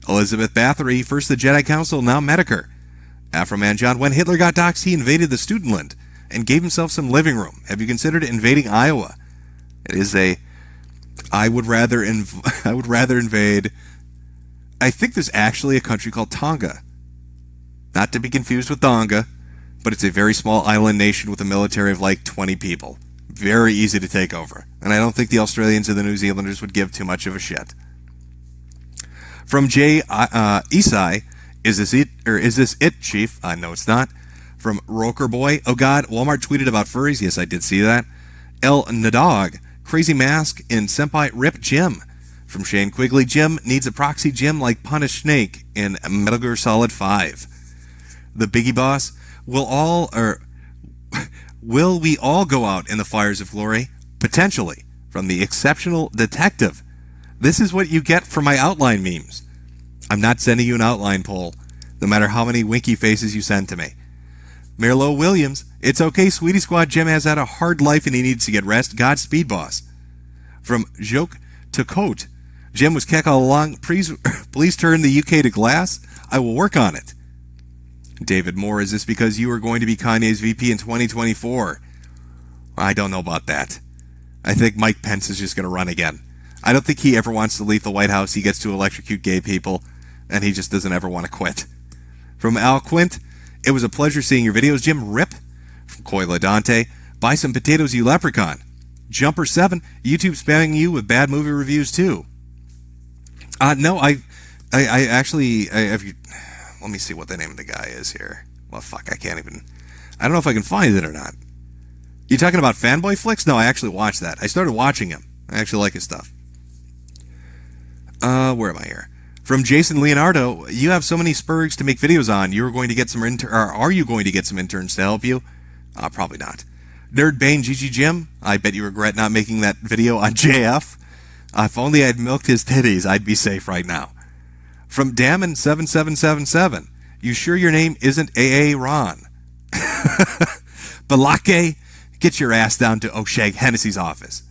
S2: Elizabeth Bathory, first the Jedi Council, now Metokur. Afroman John, when Hitler got doxxed, he invaded the Studentland and gave himself some living room. Have you considered invading Iowa? It is I would rather invade. I think there's actually a country called Tonga. Not to be confused with Tonga, but it's a very small island nation with a military of like 20 people. Very easy to take over. And I don't think the Australians and the New Zealanders would give too much of a shit. From Jay Isai, is this it, Chief? No, it's not. From Roker Boy, oh god, Walmart tweeted about furries. Yes, I did see that. El Nadog, crazy mask in Senpai Rip Jim. From Shane Quigley, Jim needs a proxy Jim like Punish Snake in Metal Gear Solid 5. The Biggie Boss, will we all go out in the fires of glory? Potentially. From the Exceptional Detective, this is what you get for my outline memes. I'm not sending you an outline poll, no matter how many winky faces you send to me. Merlot Williams, it's okay, Sweetie Squad, Jim has had a hard life and he needs to get rest. Godspeed, boss. From Joke to Coat, Jim was keck all along. Please turn the UK to glass. I will work on it. David Moore, is this because you are going to be Kanye's VP in 2024? I don't know about that. I think Mike Pence is just going to run again. I don't think he ever wants to leave the White House. He gets to electrocute gay people, and he just doesn't ever want to quit. From Al Quint, it was a pleasure seeing your videos, Jim. Rip. From Coila Dante, buy some potatoes, you leprechaun. Jumper7, YouTube spamming you with bad movie reviews too. No, I actually, let me see what the name of the guy is here. Well, fuck, I don't know if I can find it or not. You talking about Fanboy Flicks? No, I actually watched that. I started watching him. I actually like his stuff. Where am I here? From Jason Leonardo, you have so many Spurgs to make videos on. Are you going to get some interns to help you? Probably not. Nerd Bane GG Jim, I bet you regret not making that video on JF. If only I'd milked his titties, I'd be safe right now. From Damon7777, you sure your name isn't AA Ron? Balake, get your ass down to O'Shag Hennessy's office.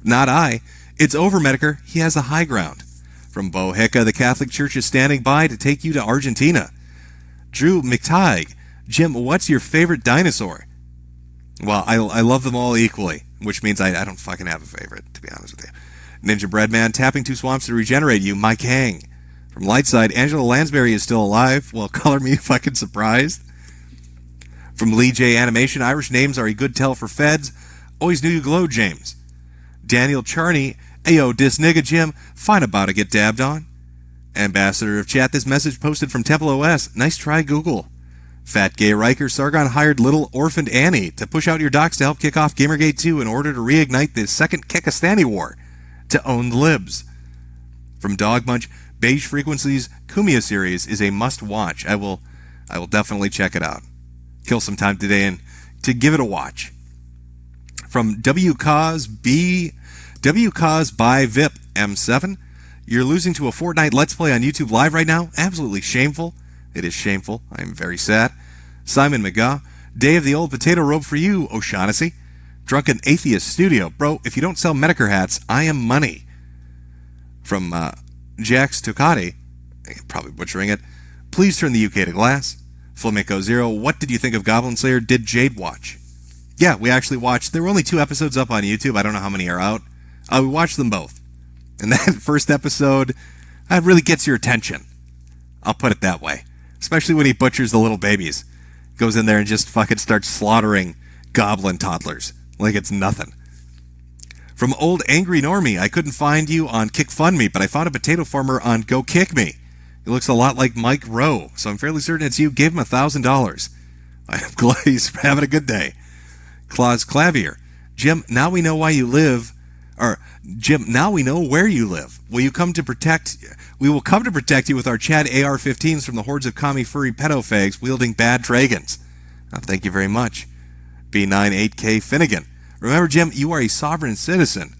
S2: Not I. It's over, Metokur. He has the high ground. From Bo Hicka, the Catholic Church is standing by to take you to Argentina. Drew McTighe, Jim, what's your favorite dinosaur? Well, I love them all equally, which means I don't fucking have a favorite, to be honest with you. Ninja Breadman, tapping 2 swamps to regenerate you, Mike Hang. From Lightside, Angela Lansbury is still alive. Well, color me fucking surprised. From Lee J Animation, Irish names are a good tell for feds. Always knew you glowed, James. Daniel Charney, ayo, dis nigga Jim, fine about to get dabbed on. Ambassador of Chat, this message posted from Temple OS. Nice try, Google. Fat Gay Riker, Sargon hired little orphaned Annie to push out your docs to help kick off Gamergate 2 in order to reignite the second Kekistani war to own the libs. From Dog Munch, Beige Frequencies Kumia series is a must-watch. I will definitely check it out. Kill some time today and to give it a watch. From WCause by VIP M7, you're losing to a Fortnite Let's Play on YouTube Live right now? Absolutely shameful. It is shameful. I am very sad. Simon McGaw, Day of the Old Potato Robe for you, O'Shaughnessy. Drunken Atheist Studio, bro, if you don't sell Metokur hats, I am money. From Jax Tocati, probably butchering it, please turn the UK to glass. Flamenco Zero, what did you think of Goblin Slayer? Did Jade watch? Yeah, we actually watched. There were only 2 episodes up on YouTube. I don't know how many are out. We watched them both. And that first episode, that really gets your attention. I'll put it that way. Especially when he butchers the little babies. Goes in there and just fucking starts slaughtering goblin toddlers. Like it's nothing. From Old Angry Normie, I couldn't find you on KickFundMe, but I found a potato farmer on Go Kick Me. He looks a lot like Mike Rowe, so I'm fairly certain it's you. Give him $1,000. I'm glad he's having a good day. Claus Clavier, Jim, now we know why you live. Or, Jim, now we know where you live. We will come to protect you with our Chad AR-15s from the hordes of commie furry pedo fags wielding bad dragons. Oh, thank you very much. B98K Finnegan. Remember, Jim, you are a sovereign citizen.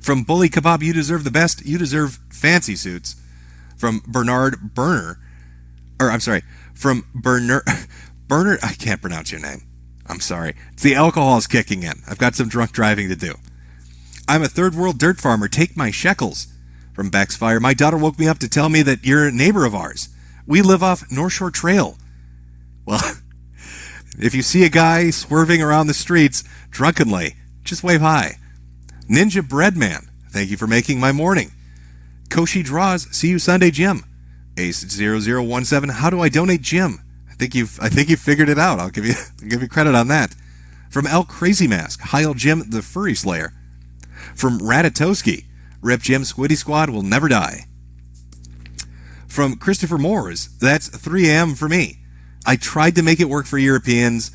S2: From Bully Kebab, you deserve the best. You deserve fancy suits. From Bernard Burner. From Bernard, I can't pronounce your name. I'm sorry. It's the alcohol's kicking in. I've got some drunk driving to do. I'm a third world dirt farmer. Take my shekels. From Baxfire, my daughter woke me up to tell me that you're a neighbor of ours. We live off North Shore Trail. Well, if you see a guy swerving around the streets drunkenly, just wave hi. Ninja Breadman, thank you for making my morning. Koshi Draws, see you Sunday, Jim. Ace0017, how do I donate, Jim? I think you've figured it out. I'll give you credit on that. From El Crazy Mask, Heil Jim the Furry Slayer. From Ratatowski, Rip Jim Squiddy Squad will never die. From Christopher Moores, that's 3 a.m. for me. I tried to make it work for Europeans.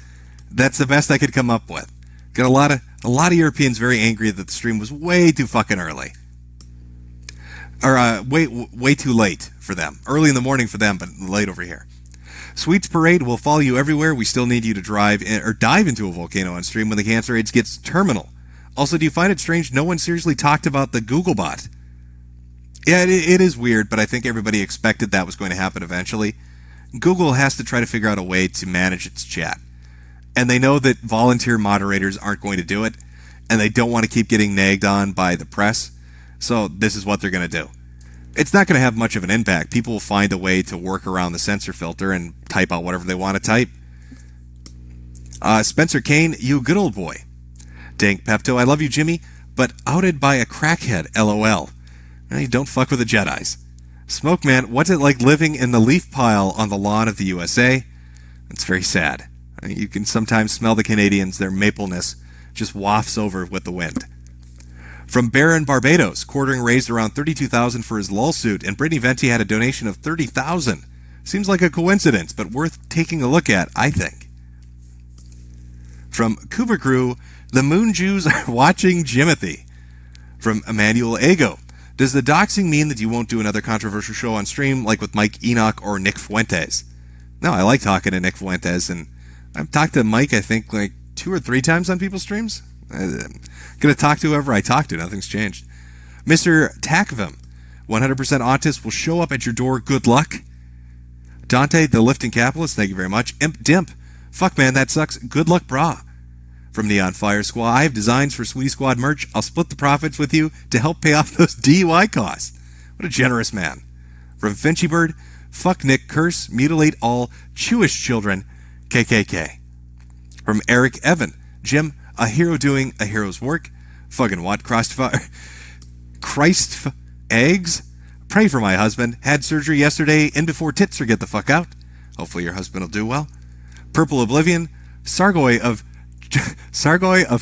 S2: That's the best I could come up with. Got a lot of Europeans very angry that the stream was way too fucking early. Or way too late for them. Early in the morning for them, but late over here. Sweets Parade will follow you everywhere. We still need you to dive into a volcano on stream when the cancer AIDS gets terminal. Also, do you find it strange no one seriously talked about the Googlebot? Yeah, it is weird, but I think everybody expected that was going to happen eventually. Google has to try to figure out a way to manage its chat. And they know that volunteer moderators aren't going to do it, and they don't want to keep getting nagged on by the press, so this is what they're going to do. It's not going to have much of an impact. People will find a way to work around the censor filter and type out whatever they want to type. Spencer Kane, you good old boy. Dank Pepto, I love you, Jimmy, but outed by a crackhead, LOL. Hey, don't fuck with the Jedis. Smoke Man, what's it like living in the leaf pile on the lawn of the USA? It's very sad. You can sometimes smell the Canadians, their mapleness just wafts over with the wind. From Baron Barbados, quartering raised around $32,000 for his lol suit, and Brittany Venti had a donation of $30,000. Seems like a coincidence, but worth taking a look at, I think. From Cuba Crew, the Moon Jews are watching Jimothy. From Emmanuel Ego, does the doxing mean that you won't do another controversial show on stream, like with Mike Enoch or Nick Fuentes? No, I like talking to Nick Fuentes, and I've talked to Mike, I think, like 2 or 3 times on people's streams. I'm going to talk to whoever I talk to. Nothing's changed. Mr. Takvim, 100% autist will show up at your door. Good luck. Dante, the lifting capitalist, thank you very much. Imp Dimp, fuck man, that sucks. Good luck, brah. From Neon Fire Squad, I have designs for Sweetie Squad merch. I'll split the profits with you to help pay off those DUI costs. What a generous man. From Finchy Bird, fuck Nick, curse, mutilate all Jewish children. KKK. From Eric Evan, Jim, a hero doing a hero's work. Fucking what? Christ eggs? Pray for my husband. Had surgery yesterday. In before tits or get the fuck out. Hopefully your husband will do well. Purple Oblivion. Sargoy of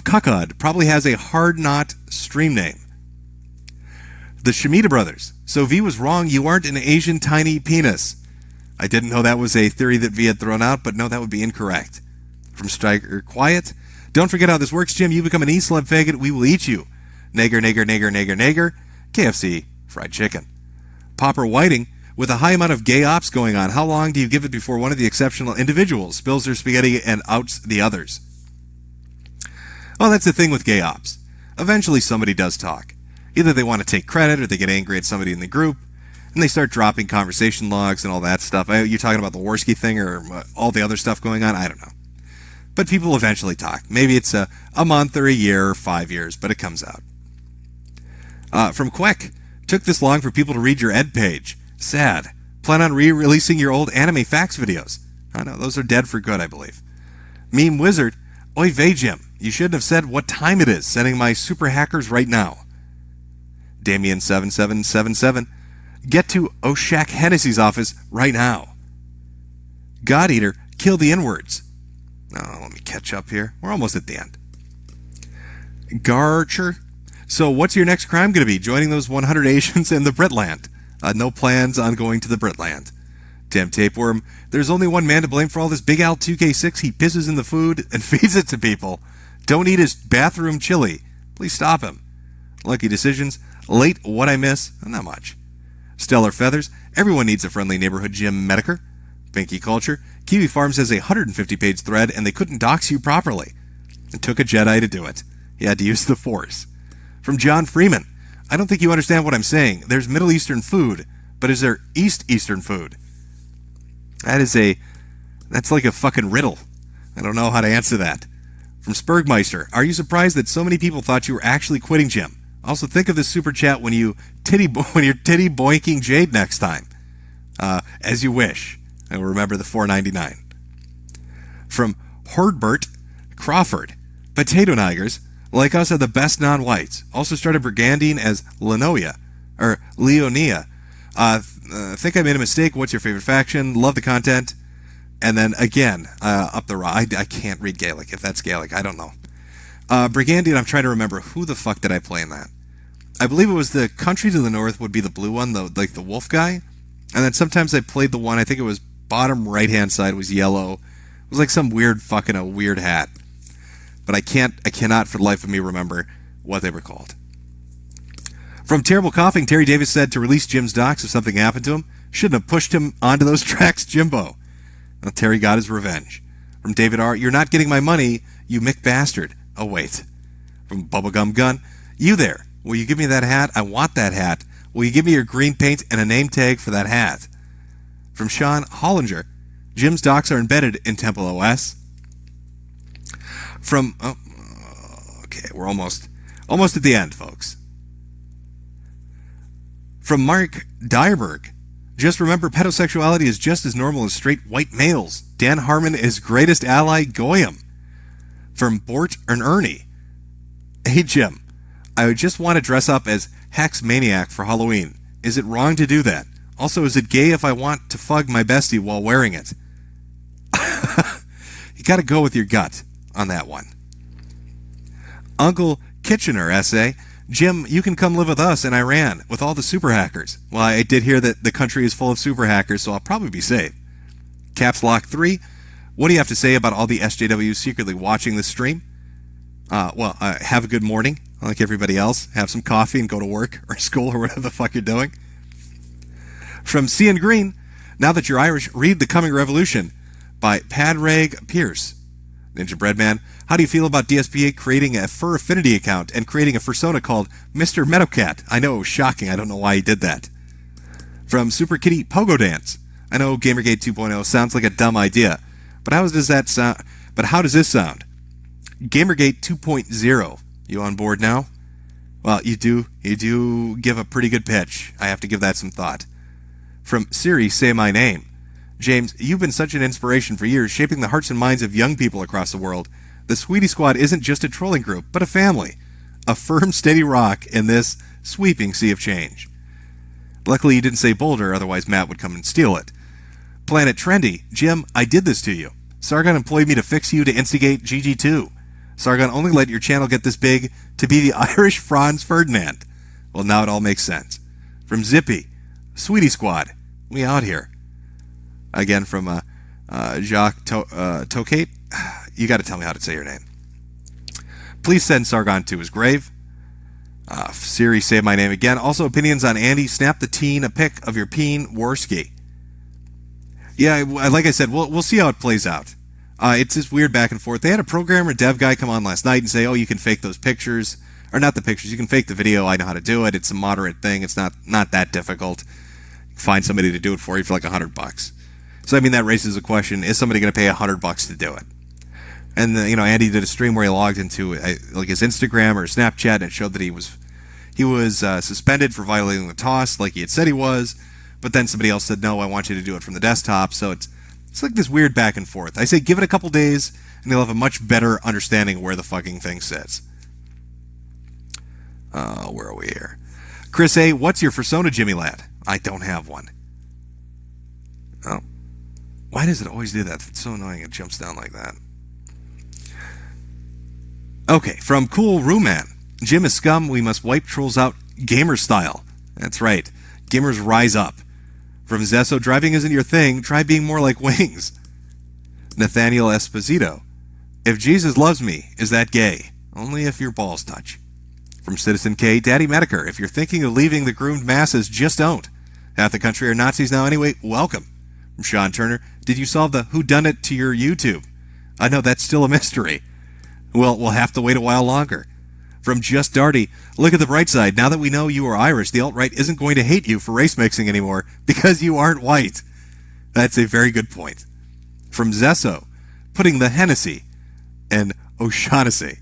S2: Cuckod probably has a hard knot stream name. The Shemita brothers. So V was wrong. You aren't an Asian tiny penis. I didn't know that was a theory that V had thrown out, but no, that would be incorrect. From Striker Quiet. Don't forget how this works, Jim. You become an E-Celeb faggot, we will eat you. Nager, nager, nager, nager, nager. KFC fried chicken. Popper Whiting. With a high amount of gay ops going on, how long do you give it before one of the exceptional individuals spills their spaghetti and outs the others? Well, that's the thing with gay ops. Eventually somebody does talk. Either they want to take credit or they get angry at somebody in the group, and they start dropping conversation logs and all that stuff. You're talking about the Worski thing or all the other stuff going on? I don't know. But people eventually talk. Maybe it's a month or a year or 5 years, but it comes out. From Queck. Took this long for people to read your ed page. Sad. Plan on re-releasing your old anime facts videos. I know, those are dead for good, I believe. Meme Wizard. Oy vey, Jim. You shouldn't have said what time it is. Sending my super hackers right now. Damien7777. Get to Oshak Hennessy's office right now. God Eater. Kill the N-words. Oh, let me catch up here. We're almost at the end. Garcher. So what's your next crime going to be? Joining those 100 Asians in the Britland. No plans on going to the Britland. Damn Tapeworm. There's only one man to blame for all this. Big Al 2K6. He pisses in the food and feeds it to people. Don't eat his bathroom chili. Please stop him. Lucky Decisions. Late what I miss? Not much. Stellar Feathers. Everyone needs a friendly neighborhood Jim Metokur. Binky Culture. Kiwi Farms has a 150-page thread and they couldn't dox you properly. It took a Jedi to do it. He had to use the Force. From John Freeman. I don't think you understand what I'm saying. There's Middle Eastern food, but is there Eastern food? That's like a fucking riddle. I don't know how to answer that. From Spurgmeister. Are you surprised that so many people thought you were actually quitting Jim? Also, think of this super chat when you're titty boinking Jade next time. As you wish. And remember the $4.99. From Hordbert Crawford. Potato Nigers, like us, are the best non-whites. Also started briganding as Leonia. Think I made a mistake. What's your favorite faction? Love the content. And then again, up the I can't read Gaelic. If that's Gaelic, I don't know. Brigandine, I'm trying to remember. Who the fuck did I play in that? I believe it was the country to the north would be the blue one, like the wolf guy. And then sometimes I played the one, I think it was bottom right-hand side was yellow. It was like some weird fucking a weird hat. But I cannot for the life of me remember what they were called. From Terrible Coughing, Terry Davis said to release Jim's docs if something happened to him. Shouldn't have pushed him onto those tracks, Jimbo. Well, Terry got his revenge. From David R., you're not getting my money, you Mick bastard. Oh, wait. From Bubblegum Gun, you there. Will you give me that hat? I want that hat. Will you give me your green paint and a name tag for that hat? From Sean Hollinger, Jim's docs are embedded in Temple OS. From, okay, we're almost at the end, folks. From Mark Dyerberg, just remember pedosexuality is just as normal as straight white males. Dan Harmon is greatest ally, Goyam. From Bort and Ernie, hey Jim, I just want to dress up as Hex Maniac for Halloween. Is it wrong to do that? Also, is it gay if I want to fug my bestie while wearing it? You gotta go with your gut on that one. Uncle Kitchener essay, Jim, you can come live with us in Iran with all the super hackers. Well, I did hear that the country is full of super hackers, so I'll probably be safe. Caps Lock 3, what do you have to say about all the SJWs secretly watching this stream? Have a good morning, like everybody else. Have some coffee and go to work or school or whatever the fuck you're doing. From Cian Green, now that you're Irish, read The Coming Revolution by Padraig Pierce. Ninja Breadman, how do you feel about DSPA creating a fur affinity account and creating a fursona called Mr. Meadowcat? I know, Shocking. I don't know why he did that. From Super Kitty Pogo Dance, I know Gamergate 2.0 sounds like a dumb idea, but how does that sound? But how does this sound? Gamergate 2.0. You on board now? Well, you do give a pretty good pitch. I have to give that some thought. From Siri, Say My Name. James, you've been such an inspiration for years, shaping the hearts and minds of young people across the world. The Sweetie Squad isn't just a trolling group, but a family. A firm, steady rock in this sweeping sea of change. Luckily you didn't say Boulder, otherwise Matt would come and steal it. Planet Trendy, Jim, I did this to you. Sargon employed me to fix you to instigate GG2. Sargon only let your channel get this big to be the Irish Franz Ferdinand. Well, now it all makes sense. From Zippy, Sweetie Squad, we out here. Again from Jacques Tocate, you got to tell me how to say your name. Please send Sargon to his grave. Siri, say my name again. Also, opinions on Andy. Snap the teen a pic of your peen Worski. Yeah, like I said, we'll see how it plays out. It's this weird back and forth. They had a programmer, dev guy come on last night and say, oh, you can fake those pictures. Or not the pictures, you can fake the video. I know how to do it. It's a moderate thing. It's not that difficult. Find somebody to do it for you for like $100. So, I mean, that raises a question. Is somebody going to pay $100 to do it? And, Andy did a stream where he logged into like his Instagram or Snapchat, and it showed that he was suspended for violating the toss like he had said he was. But then somebody else said, no, I want you to do it from the desktop. So it's like this weird back and forth. I say give it a couple days, and you'll have a much better understanding where the fucking thing sits. Where are we here? Chris A., what's your persona, Jimmy Lad? I don't have one. Oh. Why does it always do that? It's so annoying it jumps down like that. Okay, from Cool Rooman. Jim is scum. We must wipe trolls out gamer style. That's right. Gamers rise up. From Zesso, driving isn't your thing. Try being more like Wings. Nathaniel Esposito. If Jesus loves me, is that gay? Only if your balls touch. From Citizen K, Daddy Metokur. If you're thinking of leaving the groomed masses, just don't. Half the country are Nazis now anyway. Welcome. From Sean Turner. Did you solve the whodunit to your YouTube? I know that's still a mystery. Well, we'll have to wait a while longer. From Just Darty, look at the bright side. Now that we know you are Irish, the alt-right isn't going to hate you for race mixing anymore because you aren't white. That's a very good point. From Zesso, putting the Hennessy and O'Shaughnessy.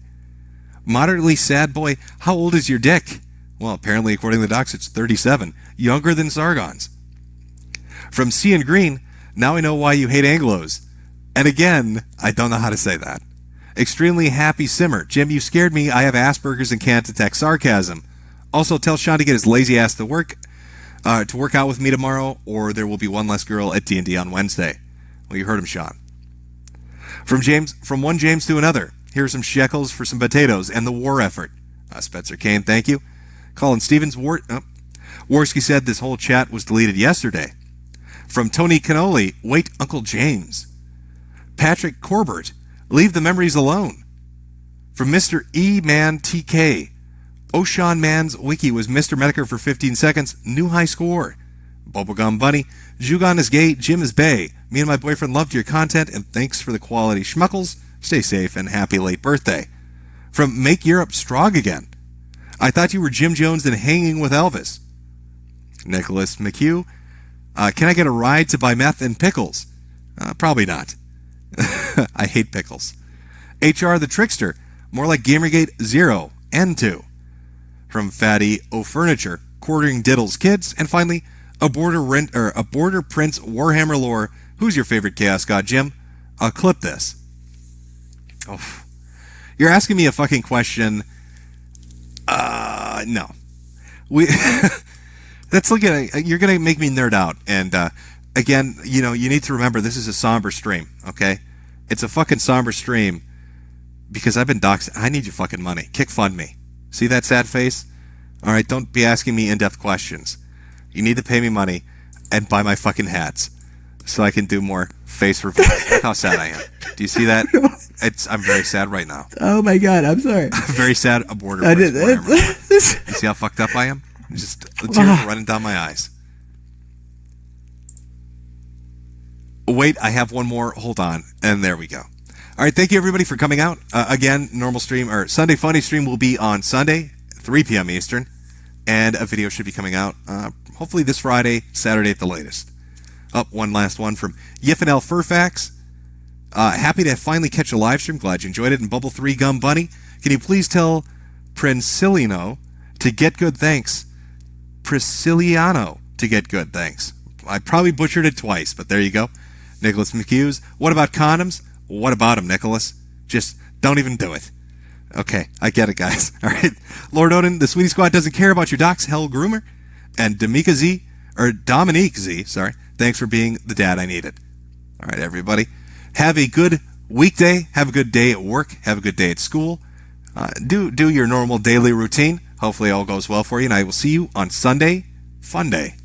S2: Moderately sad boy, how old is your dick? Well, apparently, according to the docs, it's 37. Younger than Sargon's. From C and Green, now I know why you hate Anglos. And again, I don't know how to say that. Extremely happy simmer. Jim, you scared me. I have Asperger's and can't detect sarcasm. Also, tell Sean to get his lazy ass to work out with me tomorrow, or there will be one less girl at D&D on Wednesday. Well, you heard him, Sean. From one James to another. Here are some shekels for some potatoes and the war effort. Spencer Kane, thank you. Colin Stevens, Worski said this whole chat was deleted yesterday. From Tony Cannoli, wait, Uncle James. Patrick Corbett, leave the memories alone. From Mr. E-Man TK, O'Shawn Man's wiki was Mr. Metokur for 15 seconds, new high score. Bubblegum Bunny, Jugon is gay, Jim is bae. Me and my boyfriend loved your content, and thanks for the quality schmuckles. Stay safe and happy late birthday. From Make Europe Strong Again, I thought you were Jim Jones and hanging with Elvis. Nicholas McHugh, can I get a ride to buy meth and pickles? Probably not. I hate pickles. HR the Trickster, more like Gamergate 0 and 2. From Fatty O'Furniture, quartering Diddle's kids, and finally, a Border Prince Warhammer lore. Who's your favorite Chaos God, Jim? I'll clip this. Oh, you're asking me a fucking question. No. That's like you're gonna make me nerd out. And again, you need to remember this is a somber stream. Okay, it's a fucking somber stream because I've been doxxed. I need your fucking money. Kick fund me. See that sad face? All right, don't be asking me in-depth questions. You need to pay me money and buy my fucking hats so I can do more face reviews. Look how sad I am. Do you see that? I'm very sad right now.
S3: Oh my god, I'm sorry.
S2: I'm very sad. A border. You see how fucked up I am? Just the tears running down my eyes. Wait, I have one more. Hold on, and there we go. All right, thank you everybody for coming out. Again, normal stream or Sunday Funny stream will be on Sunday, 3 p.m. Eastern, and a video should be coming out hopefully this Friday, Saturday at the latest. One last one from Yiffinel Furfax. Happy to finally catch a live stream. Glad you enjoyed it. And Bubble 3 Gum Bunny, can you please tell Princiliano to get good thanks? Prisciliano to get good thanks. I probably butchered it twice, but there you go. Nicholas McHughes, what about condoms? What about them, Nicholas? Just Don't even do it. Okay, I get it, guys. All right. Lord Odin, the Sweetie Squad doesn't care about your Docs Hell Groomer. And Dominique Z, sorry. Thanks for being the dad I needed. All right, everybody. Have a good weekday. Have a good day at work. Have a good day at school. Do your normal daily routine. Hopefully all goes well for you, and I will see you on Sunday. Fun day.